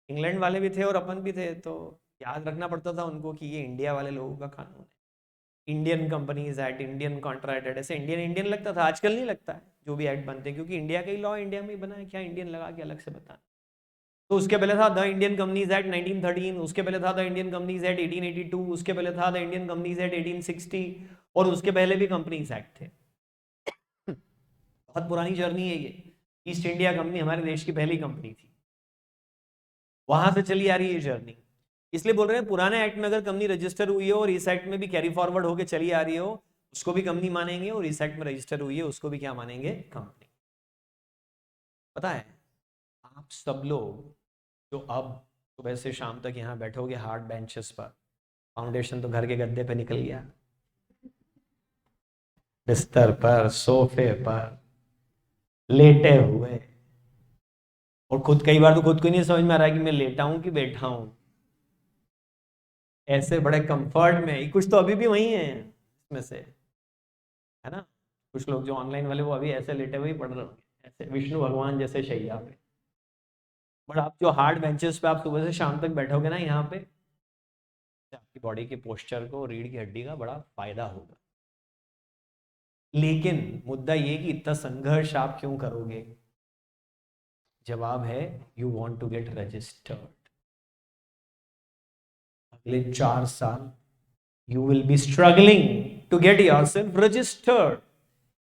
इंग्लैंड वाले भी थे और अपन भी थे, तो याद रखना पड़ता था उनको कि ये इंडिया वाले लोगों का कानून है। Indian companies act, Indian contract, ऐसे इंडियन इंडियन लगता था। आजकल नहीं लगता है जो भी एक्ट बनते हैं, क्योंकि इंडिया का ही लॉ इंडिया में ही बना है, क्या इंडियन लगा के अलग से बता। तो उसके पहले था द इंडियन कंपनीज एक्ट 1913, उसके पहले था द इंडियन कंपनीज एक्ट 1882, उसके पहले था द इंडियन कंपनीज एक्ट 1860, और उसके पहले भी कंपनीज एक्ट थे। बहुत पुरानी जर्नी है ये। ईस्ट इंडिया कंपनी हमारे देश की पहली कंपनी थी, वहां से चली आ रही है ये जर्नी। इसलिए बोल रहे हैं पुराने एक्ट में अगर कंपनी रजिस्टर हुई हो और इस एक्ट में भी कैरी फॉरवर्ड होकर चली आ रही हो, उसको भी कंपनी मानेंगे, और इस एक्ट में रजिस्टर हुई है उसको भी क्या मानेंगे, कंपनी। पता है आप सब लोग जो अब सुबह से शाम तक यहाँ बैठोगे हार्ड बेंचेस पर, फाउंडेशन तो घर के गद्दे पे निकल गया, बिस्तर पर, सोफे पर लेटे हुए, और खुद कई बार तो खुद को नहीं समझ में आ रहा है कि मैं लेटा हूं कि बैठा हूं। ऐसे बड़े कंफर्ट में, कुछ तो अभी भी वही है इसमें से, है ना। कुछ लोग जो ऑनलाइन वाले वो अभी ऐसे लेटे हुए ही पढ़ रहे होंगे, ऐसे विष्णु भगवान जैसे शैया पे। बट आप जो हार्ड बेंचेस पे आप सुबह से शाम तक बैठोगे ना यहाँ पे, आपकी बॉडी के पोस्चर को, रीढ़ की हड्डी का बड़ा फायदा होगा। लेकिन मुद्दा ये कि इतना संघर्ष आप क्यों करोगे? जवाब है you want to get registered. अगले 4 साल you will be struggling to get yourself registered.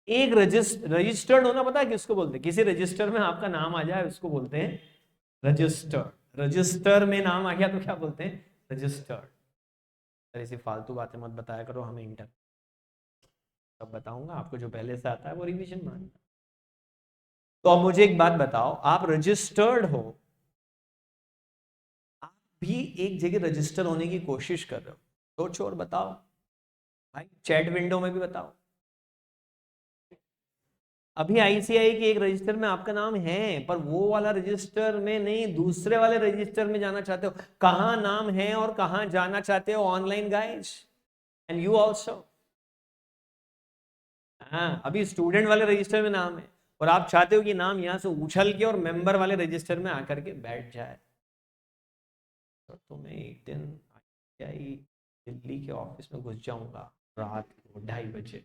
एक रजिस्टर्ड होना पता है किसको बोलते हैं? किसी रजिस्टर में आपका नाम आ जाए उसको बोलते हैं रजिस्टर्ड। रजिस्टर में नाम आ गया तो क्या बोलते हैं? रजिस्टर्ड। ऐसी फालतू बातें मत बताया करो हमें इंटर, तब बताऊंगा आपको, जो पहले से आता है वो रिवीजन मानना। तो अब मुझे एक बात बताओ, आप रजिस्टर्ड हो, आप भी एक जगह रजिस्टर होने की कोशिश कर रहे हो, सोचो और बताओ भाई, चैट विंडो में भी बताओ। अभी आईसीआई के एक रजिस्टर में आपका नाम है, पर वो वाला रजिस्टर में नहीं, दूसरे वाले रजिस्टर में जाना चाहते हो। कहां नाम है और कहां जाना चाहते हो? Online guys, and you also. हाँ, अभी स्टूडेंट वाले रजिस्टर में नाम है, और आप चाहते हो कि नाम यहां से उछल के और मेंबर वाले रजिस्टर में आकर के बैठ जाए। तो मैं एक दिन आईसीआई दिल्ली के ऑफिस में घुस जाऊंगा रात को 2:30 बजे,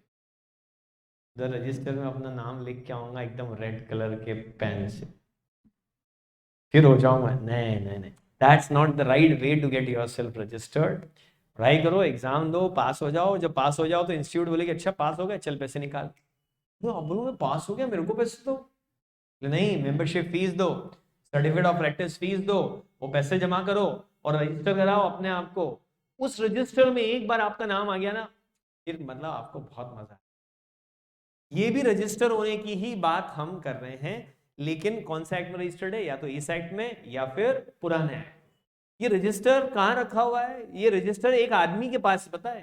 उधर रजिस्टर में अपना नाम लिख के आऊंगा एकदम रेड कलर के पेन से, फिर हो जाऊंगा नहीं नहीं नहीं, that's not the right way to get yourself registered. पढ़ाई करो, एग्जाम दो, पास हो जाओ। जब पास हो जाओ तो इंस्टीट्यूट बोले कि अच्छा पास हो गया, चल पैसे निकाल। तो अब बोलूँ मैं पास हो गया, मेरे को पैसे दो। नहीं, मेंबरशिप फीस दो, सर्टिफिकेट ऑफ प्रैक्टिस फीस दो, वो पैसे जमा करो और रजिस्टर कराओ अपने आप को। उस रजिस्टर में एक बार आपका नाम आ गया ना, फिर मतलब आपको बहुत मजा। ये भी रजिस्टर होने की ही बात हम कर रहे हैं, लेकिन कौन सा एक्ट में रजिस्टर्ड है? या तो इस एक्ट में या फिर पुराने एक्ट। ये रजिस्टर कहाँ रखा हुआ है? ये रजिस्टर एक आदमी के पास, पता है,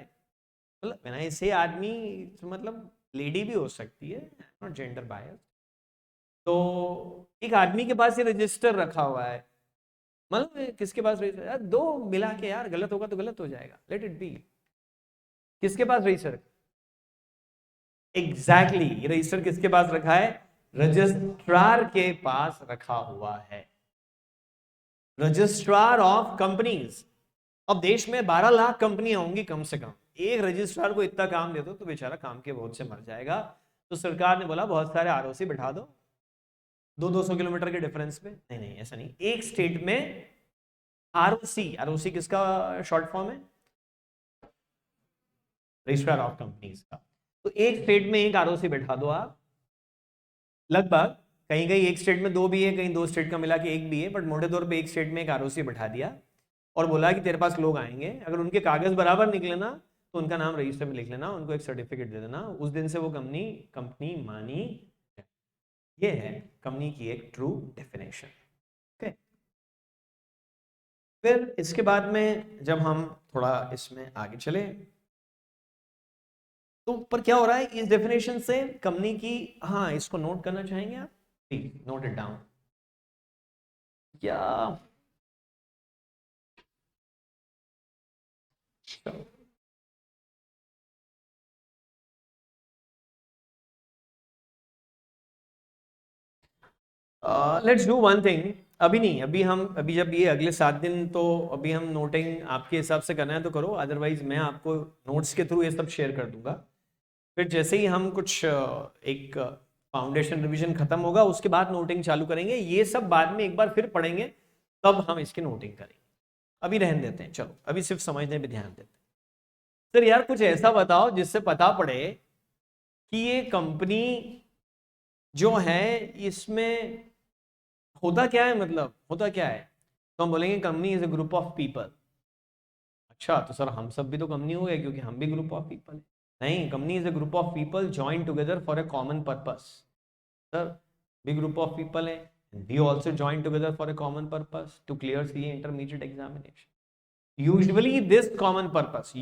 मतलब मैंने इसे आदमी मतलब लेडी भी हो सकती है, नॉट जेंडर बायस। तो एक आदमी के पास ये रजिस्टर रखा हुआ है, मतलब किसके पास रजिस्टर यार? दो मिला के यार, गलत होगा तो गलत हो जाएगा, लेट इट बी। किसके पास रजिस्टर? एग्जैक्टली exactly, रजिस्टर किसके पास रखा है? रजिस्ट्रार के पास रखा हुआ है, रजिस्ट्रार ऑफ कंपनीज। अब देश में 12 लाख कंपनियां होंगी कम से कम, एक रजिस्ट्रार को इतना काम दे दो तो बेचारा काम के बोझ से मर जाएगा। तो सरकार ने बोला बहुत सारे आरओसी बैठा दो, 200 किलोमीटर के डिफरेंस पे। नहीं नहीं, ऐसा नहीं, एक स्टेट में आरओसी, आरओसी किसका शॉर्ट फॉर्म है? रजिस्ट्रार ऑफ कंपनीज का। तो एक स्टेट में एक आरओसी बैठा दो आप, लगभग कहीं कहीं एक स्टेट में 2 भी है, कहीं 2 स्टेट का मिला के 1 भी है, बट मोटे तौर पे एक स्टेट में एक आरओसी बैठा दिया और बोला कि तेरे पास लोग आएंगे, अगर उनके कागज बराबर निकले ना तो उनका नाम रजिस्टर में लिख लेना, उनको एक सर्टिफिकेट दे देना, उस दिन से वो कंपनी कंपनी मानी। ये है कंपनी की एक ट्रू डेफिनेशन। ओके, फिर इसके बाद में जब हम थोड़ा इसमें आगे चले तो पर क्या हो रहा है इस डेफिनेशन से कंपनी की, हाँ इसको नोट करना चाहेंगे आप, प्लीज नोट इट डाउन। या लेट्स डू वन थिंग। अभी नहीं, अभी जब ये अगले 7 दिन, तो अभी हम नोटिंग आपके हिसाब से करना है तो करो, अदरवाइज मैं आपको नोट्स के थ्रू ये सब शेयर कर दूंगा। फिर जैसे ही हम कुछ एक फाउंडेशन रिवीजन खत्म होगा उसके बाद नोटिंग चालू करेंगे। ये सब बाद में एक बार फिर पढ़ेंगे, तब हम इसकी नोटिंग करेंगे। अभी रहने देते हैं, चलो अभी सिर्फ समझने पे ध्यान देते हैं। सर यार कुछ ऐसा बताओ जिससे पता पड़े कि ये कंपनी जो है इसमें होता क्या है, मतलब होता क्या है। तो हम बोलेंगे company is a group of people. अच्छा तो सर हम सब भी तो कंपनी हो गए क्योंकि हम भी ग्रुप ऑफ पीपल है। नहीं, company is a group of people join together for a common purpose. Sir भी ग्रुप ऑफ पीपल है, we also join together for a common purpose to clear C intermediate examination. Usually this common purpose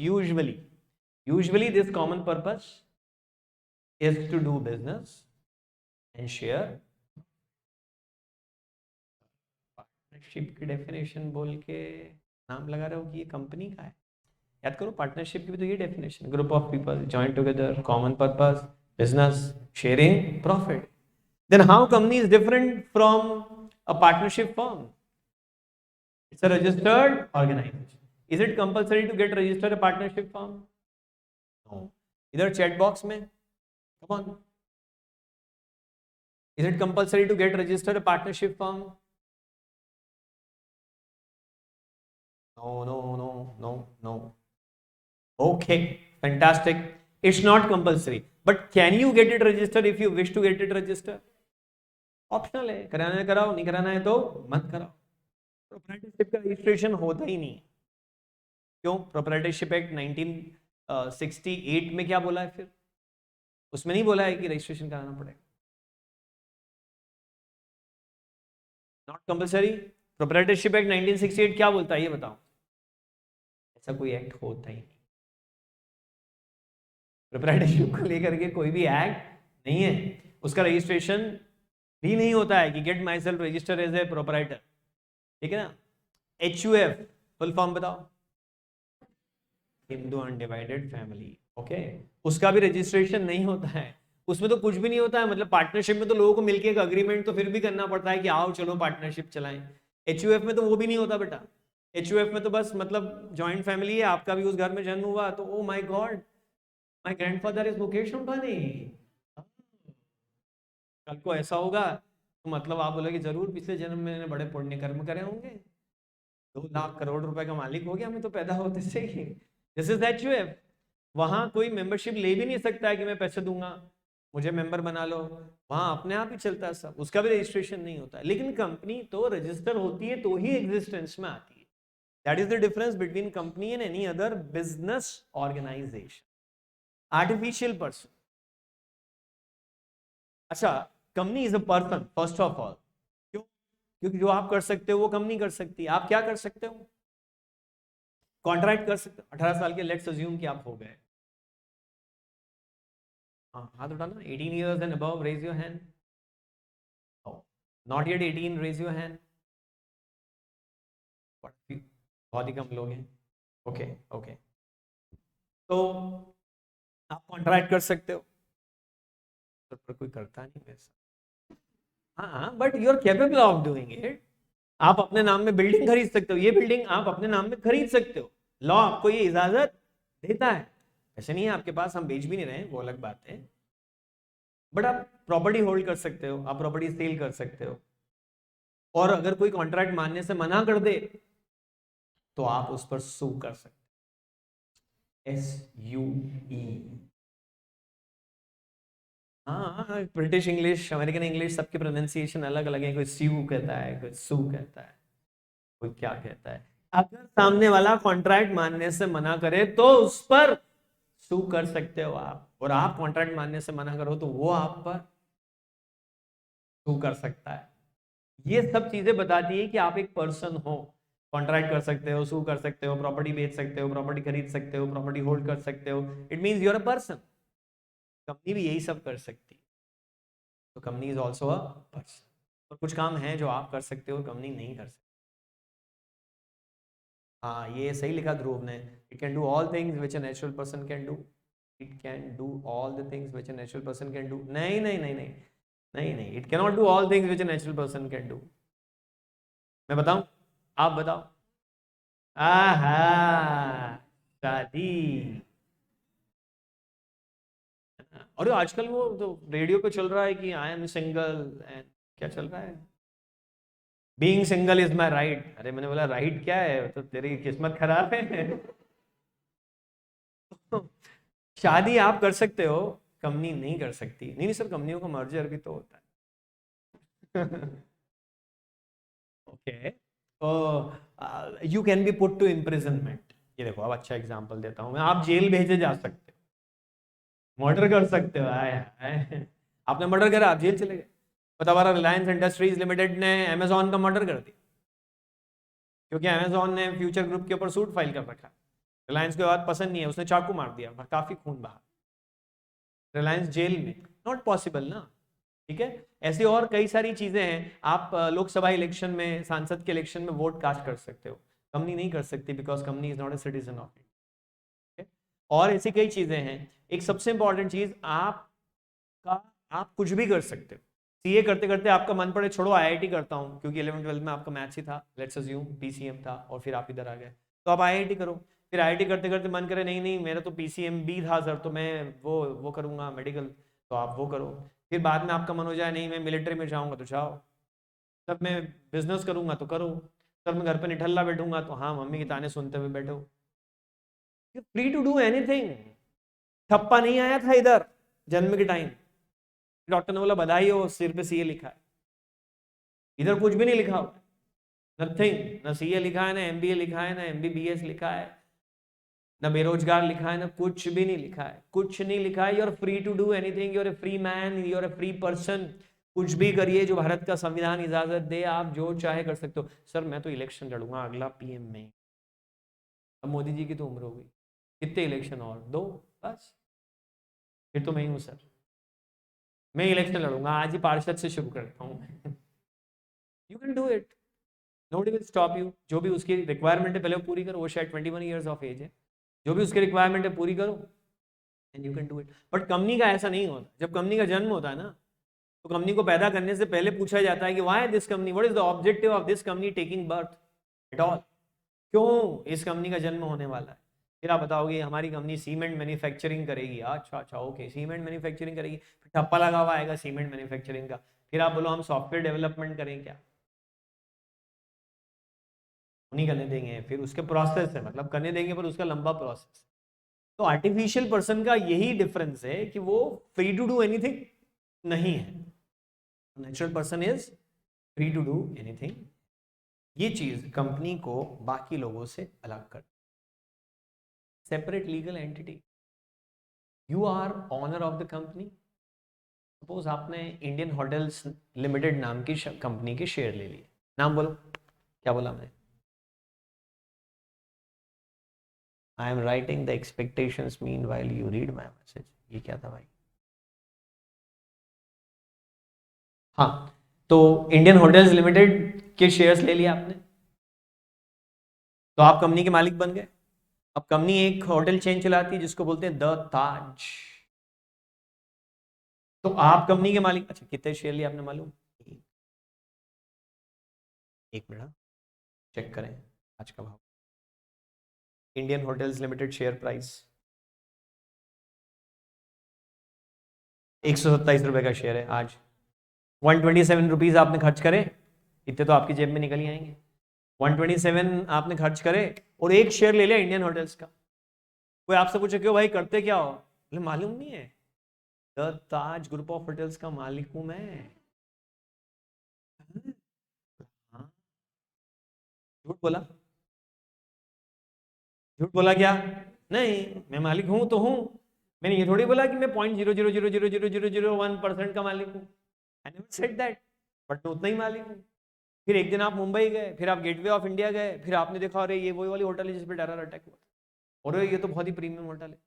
is to do business and share। Partnership की definition बोल के नाम लगा रहे हो कि ये कंपनी का है। याद करो पार्टनरशिप की भी तो ये definition, group of people join together common purpose business sharing profit. Then how company is different from a partnership firm? It's a registered organisation. Is it compulsory to get registered a partnership firm? No. इधर chat box में come on, is it compulsory to get registered a partnership firm? No. Okay, fantastic. It's not compulsory, but can you get it registered if you wish to get it registered? Optional है, कराना है कराओ, नहीं कराना है तो मत कराओ। प्रोप्राइटरशिप का रजिस्ट्रेशन होता ही नहीं। क्यों? प्रोप्राइटरशिप एक्ट 1968 में क्या बोला है फिर? उसमें नहीं बोला है कि रजिस्ट्रेशन कराना पड़ेगा। Not compulsory. प्रोप्राइटरशिप एक्ट 1968 क्या बोलता है ये बताओ? ऐसा कोई एक्ट होता ही नहीं। प्रोप्राइटरशिप को लेकर के कोई भी एक्ट नहीं है। उसका रजिस्ट्रेशन भी नहीं होता है कि get myself register as a proprietor. ठीक है ना? HUF फुल फॉर्म बताओ? Hindu undivided family. ओके, उसका भी रजिस्ट्रेशन नहीं होता है। उसमें तो कुछ भी नहीं होता है। मतलब पार्टनरशिप में तो लोगों को मिलकर एक अग्रीमेंट तो फिर भी करना पड़ता है कि आओ चलो पार्टनरशिप चलाएं। HUF में तो वो भी नहीं होता बेटा। HUF में तो बस मतलब जॉइंट फैमिली है, आपका भी उस घर में जन्म हुआ तो oh my God my grandfather is Mukesh Ambani. कल को ऐसा होगा तो मतलब आप बोलोगे जरूर पिछले जन्म में मैंने बड़े पुण्य कर्म करे होंगे, 2 लाख करोड़ रुपए का मालिक हो गया मैं तो पैदा होते से ही। This is HUF। वहां कोई मेंबरशिप ले भी नहीं सकता है कि मैं पैसे दूंगा मुझे मेंबर बना लो। वहां अपने आप ही चलता है सब, उसका भी रजिस्ट्रेशन नहीं होता है। लेकिन कंपनी तो रजिस्टर होती है तो ही एग्जिस्टेंस में आती है। That is the difference between company and any other business organisation. Artificial person. अच्छा, company is a person first of all. क्यों? क्योंकि जो आप कर सकते हो वो कंपनी कर सकती है। आप क्या कर सकते हो? कॉन्ट्रैक्ट कर सकते हो। 18 साल के लेट्स अज्यूम कि आप हो गए। हाँ, हाथ उठाना। 18 years and above, raise your hand. Oh, not yet 18, raise your hand. बहुत ही कम लोग हैं। ओके ओके, तो आप कॉन्ट्रैक्ट कर सकते हो, पर कोई करता नहीं वैसा। हाँ, but you are capable of doing it. आप अपने नाम में बिल्डिंग खरीद सकते हो। ये बिल्डिंग आप अपने नाम में खरीद सकते हो। लॉ आपको ये इजाजत देता है। ऐसे नहीं है आपके पास, हम बेच भी नहीं रहे हैं, वो अलग बात है। बट आप प्रॉपर्टी होल्ड कर सकते हो, आप प्रॉपर्टी सेल कर सकते हो। और अगर कोई कॉन्ट्रैक्ट मानने से मना कर दे तो आप उस पर सू कर सकते। SUE। हाँ, ब्रिटिश इंग्लिश अमेरिकन इंग्लिश सबके प्रोनाउंसिएशन अलग अलग है। कोई स्यू कहता है, कोई सू कहता है, कोई क्या कहता है। अगर सामने वाला कॉन्ट्रैक्ट मानने से मना करे तो उस पर सू कर सकते हो आप, और आप कॉन्ट्रैक्ट मानने से मना करो तो वो आप पर सू कर सकता है। ये सब चीजें बताती है कि आप एक पर्सन हो। कॉन्ट्रैक्ट कर सकते हो, सू कर सकते हो, प्रॉपर्टी बेच सकते हो, प्रॉपर्टी खरीद सकते हो, प्रॉपर्टी होल्ड कर सकते हो। It means you are a person. Company भी यही सब कर सकती है। तो company is also a person. और कुछ काम हैं जो आप कर सकते हो, कंपनी नहीं कर सकती। हाँ, ये सही लिखा ध्रुव ने, it can do all things which a natural person can do. It can do all the things which a natural person can do. नहीं नहीं नहीं नहीं नहीं नहीं, it can not do all things which a natural person can do. मैं बताऊं, आप बताओ। आहा, शादी। और आजकल वो तो रेडियो पे चल रहा है कि आई एम सिंगल एंड क्या चल रहा है, being single is my right. अरे मैंने बोला राइट क्या है, तो तेरी किस्मत खराब है। शादी आप कर सकते हो, कंपनी नहीं कर सकती। नहीं नहीं सर, कंपनियों का मर्जर भी तो होता है। Okay, you can be put to imprisonment. ये देखो, अब अच्छा एग्जांपल देता हूं मैं, आप जेल भेजे जा सकते हो, मर्डर कर सकते हो। आए हाय, आपने मर्डर करा, आप जेल चले गए। बता बारा, रिलायंस इंडस्ट्रीज लिमिटेड ने अमेजोन का मर्डर कर दिया, क्योंकि अमेजोन ने फ्यूचर ग्रुप के ऊपर सूट फाइल कर रखा है। रिलायंस को बात पसंद नहीं है, उसने चाकू मार दिया, काफी खून बहा, रिलायंस जेल में। नॉट पॉसिबल ना। ठीक है, ऐसी और कई सारी चीजें हैं। आप लोकसभा इलेक्शन में, सांसद के इलेक्शन में वोट कास्ट कर सकते हो, कंपनी नहीं कर सकती, because company is not a citizen of India. और ऐसी कई चीजें हैं। एक सबसे इंपॉर्टेंट चीज, आपका, आप कुछ भी कर सकते हो। सीए करते करते आपका मन पड़े, छोड़ो आईआईटी करता हूँ, क्योंकि 11वीं 12वीं में आपका मैथ्स ही था, लेट्स अज्यूम पीसीएम था, और फिर आप इधर आ गए, तो आप आईआईटी करो। फिर आईआईटी करते करते मन करे, नहीं नहीं मेरा तो पीसीएम बी था सर, तो मैं वो करूंगा मेडिकल, तो आप वो करो। फिर बाद में आपका मन हो जाए, नहीं मैं मिलिट्री में जाऊंगा, तो जाओ। तब मैं बिजनेस करूंगा, तो करो। सर मैं घर पे निठल्ला बैठूंगा, तो हाँ मम्मी के ताने सुनते हुए बैठो। Free to do anything. ठप्पा नहीं आया था इधर जन्म के टाइम, डॉक्टर ने बोला बधाई हो, सिर पे सीए लिखा है। इधर कुछ भी नहीं लिखा हुआ, नथिंग। ना सीए लिखा है, ना एमबीए लिखा है, ना एमबीबीएस लिखा है, ना बेरोजगार लिखा है, ना कुछ भी नहीं लिखा है, कुछ नहीं लिखा है। You're free to do anything, you're a free man, you're a free person. कुछ भी करिए, जो भारत का संविधान इजाजत दे, आप जो चाहे कर सकते हो। सर मैं तो इलेक्शन लड़ूंगा अगला पीएम में। अब मोदी जी की तो उम्र हो गई, कितने इलेक्शन और दो, बस, फिर तो मैं ही हूँ सर। मैं इलेक्शन लड़ूंगा, आज ही पार्षद से शुरू करता हूँ। You can do it, nobody will stop you. जो भी उसकी रिक्वायरमेंट है पहले वो पूरी करो, वो शायद 21 ईयर्स ऑफ एज है, जो भी उसकी रिक्वायरमेंट है पूरी करो, and you can do it. But company का ऐसा नहीं होता। जब कंपनी का जन्म होता है ना, तो कंपनी को पैदा करने से पहले पूछा जाता है कि why this company, what is the objective of this company taking birth at all, क्यों इस कंपनी का जन्म होने वाला है। फिर आप बताओगे हमारी कंपनी सीमेंट मैन्युफैक्चरिंग करेगी। अच्छा अच्छा, ओके, सीमेंट मैन्युफैक्चरिंग करेगी, फिर ठप्पा लगा हुआ आएगा सीमेंट मैन्युफैक्चरिंग का। फिर आप बोलो हम सॉफ्टवेयर डेवलपमेंट करें क्या, नहीं करने देंगे। फिर उसके प्रोसेस है, मतलब करने देंगे पर उसका लंबा प्रोसेस। तो आर्टिफिशियल पर्सन का यही डिफरेंस है कि वो फ्री टू डू एनीथिंग नहीं है, natural person is free to do anything. ये चीज कंपनी को बाकी लोगों से अलग कर, separate legal entity. You are owner of the company. Suppose आपने इंडियन होटल्स लिमिटेड नाम की कंपनी के शेयर ले लिए। नाम बोलो, क्या बोला मैंने? I am writing the expectations mean while you read my message. ये क्या था भाई? हाँ, तो इंडियन होटल्स लिमिटेड के शेयर्स ले लिया आपने, तो आप कंपनी के मालिक बन गए। अब कंपनी एक होटल चेन चलाती है जिसको बोलते हैं द ताज, तो आप कंपनी के मालिक। अच्छा, कितने शेयर लिए आपने मालूम? एक मिनट, चेक करें आज का भाव। Indian hotels limited share price 127 रुपए का शेयर है आज। 127 रुपीज आपने खर्च करे, इतने तो आपकी जेब में निकल ही आएंगे। 127 आपने खर्च करे और एक शेयर ले लिया इंडियन होटल्स का। कोई आपसे पूछे क्यों भाई, करते क्या हो? बोले मालूम नहीं है, the Taj group of hotels का मालिक हूं मैं। हाँ, झूठ बोला? झूठ बोला क्या? नहीं, मैं मालिक हूं तो हूं। मैंने ये थोड़ी बोला कि मैं 0.000000001% का मालिक हूं। I never said that, but मैं उतना ही मालिक हूं। फिर एक दिन आप मुंबई गए, फिर आप गेटवे ऑफ इंडिया गए, फिर आपने देखा अरे ये वही वाली होटल है जिसपे टेरर अटैक हुआ, और ये तो बहुत ही प्रीमियम होटल है।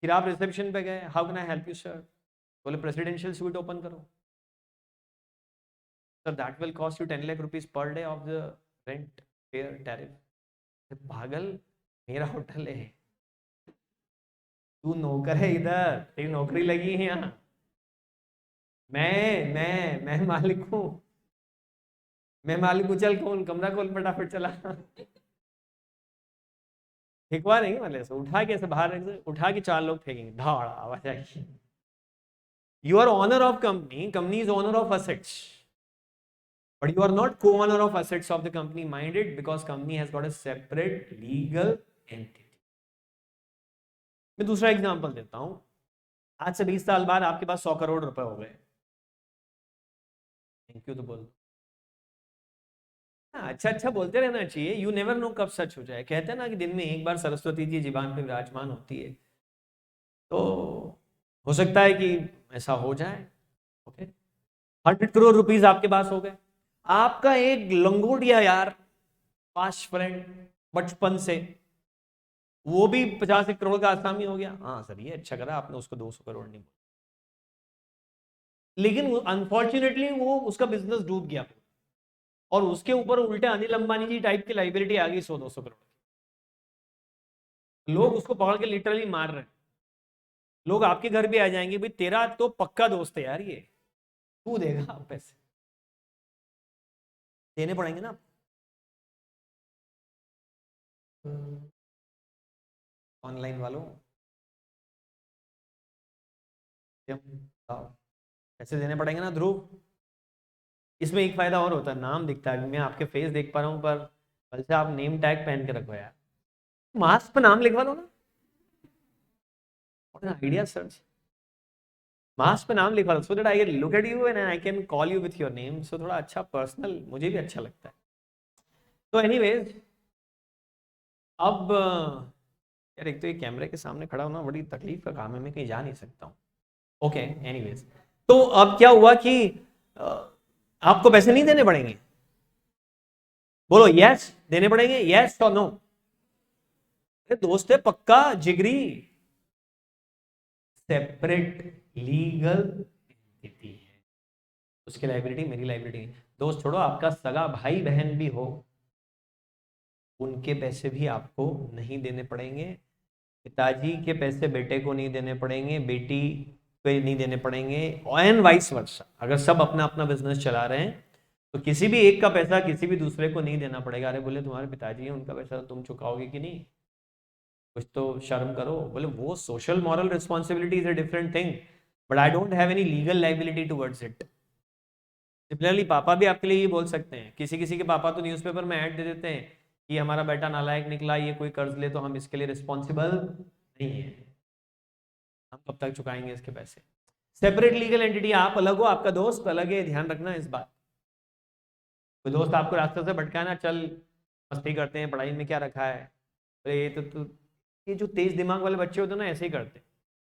फिर आप रिसेप्शन पे गए, how can I help you sir? बोले प्रेसिडेंशियल स्वीट ओपन करो। Sir that will cost you 10 lakh rupees per day of the rent fair tariff. पागल, मेरा होटल है, तू नौकर है इधर, तेरी नौकरी लगी है यहाँ। मैं मालिक हूँ, मैं मालिक हूँ, चल खोल कमरा, खोल फटाफट चला। फेंकवा नहीं, मतलब ऐसे उठा के ऐसे बाहर उठा के 4 लोग फेंकेंगे, धाड़ आवाज आएगी। You are owner of company, company is owner of assets, but you are not co-owner of assets of the company, mind it, because company has got a separate legal entity. मैं दूसरा एग्जांपल देता हूं, आज से 20 साल बाद आपके पास 100 करोड़ रुपए हो गए, थैंक यू तो बोल, अच्छा अच्छा बोलते रहना चाहिए, यू नेवर नो कब सच हो जाए। कहते हैं ना कि दिन में एक बार सरस्वती जी जीवान पे विराजमान होती है, तो हो सकता है कि ऐसा हो जाए। ओके, 100 करोड़ रुपीस आपके पास हो गए, आपका एक लंगोटिया यार, पास फ्रेंड बचपन से, वो भी 50 करोड़ का आसामी हो गया। हाँ सर ये अच्छा करा आपने उसको 200 करोड़ नहीं बोला, लेकिन अनफॉर्चुनेटली वो उसका बिजनेस डूब गया, और उसके ऊपर उल्टे अनिल अंबानी जी टाइप की लाइबिलिटी आ गई 100-200 करोड़। लोग उसको पकड़ के लिटरली मार रहे हैं, लोग आपके घर भी आ जाएंगे, भाई तेरा तो पक्का दोस्त है यार ये, तू देगा पैसे, देने पड़ेंगे ना। ऑनलाइन वालों पैसे देने पड़ेंगे ना ध्रुव। इसमें एक फायदा और होता है, नाम दिखता है, मैं आपके फेस देख पा रहा हूँ, पर कल से आप नेम टैग पहन के रखो यार, मास्क पे नाम लिखवा लो ना, आइडिया सर्च, मास्क पे नाम लिखवा लो, so that I can look at you and I can call you with your name, so थोड़ा अच्छा पर्सनल, मुझे भी अच्छा लगता है। तो एनीवेज, अब यार एक तो ये कैमरे के सामने खड़ा होना बड़ी तकलीफ का काम है, मैं कहीं जा नहीं सकता हूँ। ओके एनीवेज, तो अब क्या हुआ कि आपको पैसे नहीं देने पड़ेंगे, बोलो यस देने पड़ेंगे, यस और नो। दोस्त है पक्का जिगरी, सेपरेट लीगल एंटिटी है, उसकी लाइबिलिटी मेरी लाइबिलिटी। दोस्त छोड़ो, आपका सगा भाई बहन भी हो, उनके पैसे भी आपको नहीं देने पड़ेंगे, पिताजी के पैसे बेटे को नहीं देने पड़ेंगे, बेटी को नहीं देने पड़ेंगे, एंड वाइस वर्सा। अगर सब अपना अपना बिजनेस चला रहे हैं तो किसी भी एक का पैसा किसी भी दूसरे को नहीं देना पड़ेगा। अरे बोले तुम्हारे पिताजी हैं, उनका पैसा तुम चुकाओगे कि नहीं, कुछ तो शर्म करो। बोले वो social moral responsibility is a different thing, but I don't have any legal liability towards it. Similarly पापा भी आपके लिए ये बोल सकते हैं, किसी किसी के पापा तो न्यूज़पेपर में ऐड दे देते हैं कि हमारा बेटा नालायक निकला, ये कोई कर्ज ले तो हम इसके लिए रिस्पॉन्सिबल नहीं है, हम कब तक चुकाएंगे इसके पैसे। सेपरेट लीगल एंटिटी, आप अलग हो, आपका दोस्त अलग है, ध्यान रखना इस बात। कोई दोस्त आपको रास्ते से भटकाए ना, चल मस्ती करते हैं, पढ़ाई में क्या रखा है, अरे ये जो तेज दिमाग वाले बच्चे होते हैं ना ऐसे ही करते हैं,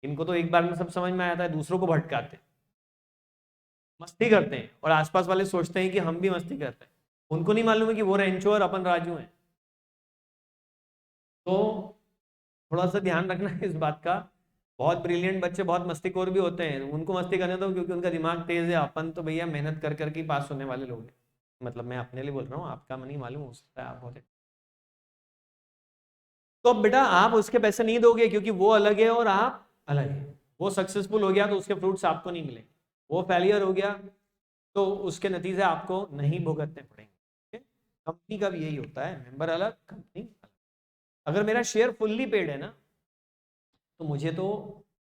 इनको तो एक बार में सब समझ में आता है, दूसरों को भटकाते हैं, मस्ती करते हैं, और आसपास वाले सोचते हैं कि हम भी मस्ती करते हैं, उनको नहीं मालूम है कि वो रेंचो और अपन राजू हैं। तो थोड़ा सा ध्यान रखना है इस बात का। बहुत ब्रिलियंट बच्चे बहुत मस्तीखोर भी होते हैं, उनको मस्ती करने दो क्योंकि उनका दिमाग तेज है, अपन तो भैया मेहनत कर करके पास होने वाले लोग हैं। मतलब मैं अपने लिए बोल रहा हूँ, आपका नहीं मालूम, हो सकता है आप बोले। तो अब बेटा आप उसके पैसे नहीं दोगे क्योंकि वो अलग है और आप अलग है। वो सक्सेसफुल हो गया तो उसके फ्रूट्स आपको नहीं मिलेंगे, वो फेलियर हो गया तो उसके नतीजे आपको नहीं भुगतने पड़ेंगे। कंपनी का भी यही होता है, मेंबर अलग कंपनी अलग। अगर मेरा शेयर फुल्ली पेड है ना, तो मुझे तो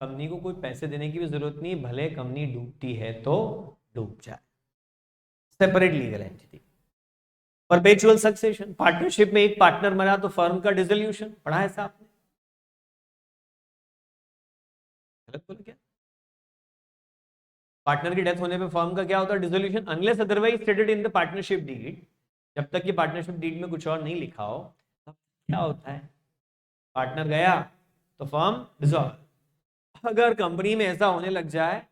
कंपनी को कोई पैसे देने की भी जरूरत नहीं, भले कंपनी डूबती है तो डूब जाए। Separate legal entity. Perpetual succession, partnership में एक पार्टनर मरा तो फर्म का डिसोल्यूशन, पढ़ा है साहब ने, गलत बोल क्या? पार्टनर की डेथ होने पे फर्म का क्या होता है? Dissolution, unless otherwise stated in the partnership deed. जब तक ये पार्टनरशिप डीड में कुछ और नहीं लिखा हो तब क्या होता है, पार्टनर गया तो फर्म डिसॉल्व। अगर कंपनी में ऐसा होने लग जाए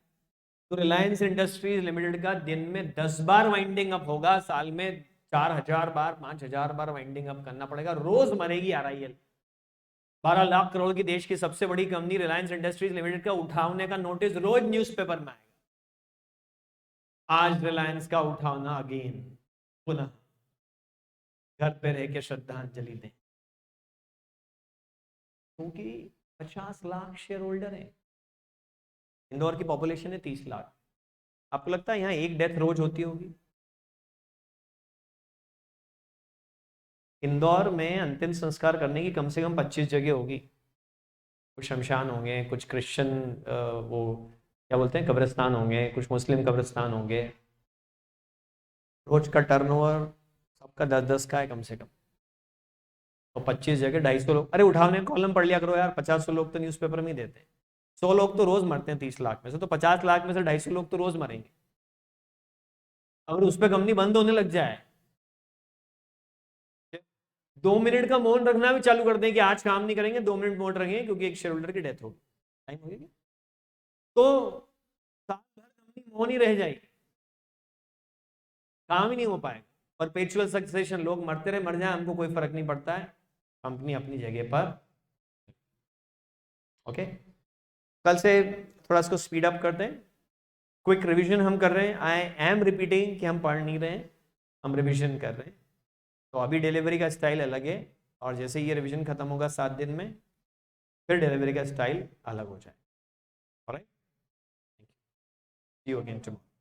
तो रिलायंस इंडस्ट्रीज लिमिटेड का दिन में 10 बार वाइंडिंग अप होगा, साल में 4000 बार 5000 बार वाइंडिंग अप करना पड़ेगा, रोज मरेगी आरआईएल। 12 लाख करोड़ की देश की सबसे बड़ी कंपनी रिलायंस इंडस्ट्रीज लिमिटेड का उठाने का नोटिस रोज न्यूज़पेपर में आएगा। आज रिलायंस का उठाना अगेन, पुनः घर पे रह के श्रद्धांजलि दें, क्योंकि 50 लाख शेयर होल्डर है। इंदौर की पॉपुलेशन है 30 लाख। आपको लगता है यहाँ एक डेथ रोज होती होगी? इंदौर में अंतिम संस्कार करने की कम से कम 25 जगह होगी। कुछ शमशान होंगे, कुछ क्रिश्चियन वो क्या बोलते हैं कब्रिस्तान होंगे, कुछ मुस्लिम कब्रिस्तान होंगे। रोज का टर्नओवर सबका 10-10 का है कम से कम। तो 25 जगह 250 लोग, अरे उठाने कॉलम पढ़ लिया करो यार, 50 लोग तो न्यूज़पेपर में ही देते हैं। 100 लोग तो रोज मरते हैं 30 लाख में से, तो 50 लाख में से 250 लोग तो रोज मरेंगे। अगर उस पर कंपनी बंद होने लग जाए, 2 मिनट का मौन रखना भी चालू कर दें कि आज काम नहीं करेंगे, 2 मिनट मौन रखेंगे क्योंकि एक शेयर होल्डर की डेथ होगी, टाइम हो गया, तो साल भर कंपनी मौन ही रह जाएगी, काम ही नहीं हो पाएगा। परपेचुअल सक्सेशन, लोग मरते रहे मर जाए, हमको कोई फर्क नहीं पड़ता है, कंपनी अपनी जगह पर। ओके, कल से थोड़ा इसको स्पीड अप कर दें। क्विक रिवीजन हम कर रहे हैं, आई एम रिपीटिंग कि हम पढ़ नहीं रहे हैं, हम रिवीजन कर रहे हैं। तो अभी डिलीवरी का स्टाइल अलग है, और जैसे ये रिवीजन खत्म होगा 7 दिन में, फिर डिलीवरी का स्टाइल अलग हो जाए। Alright, see you again tomorrow.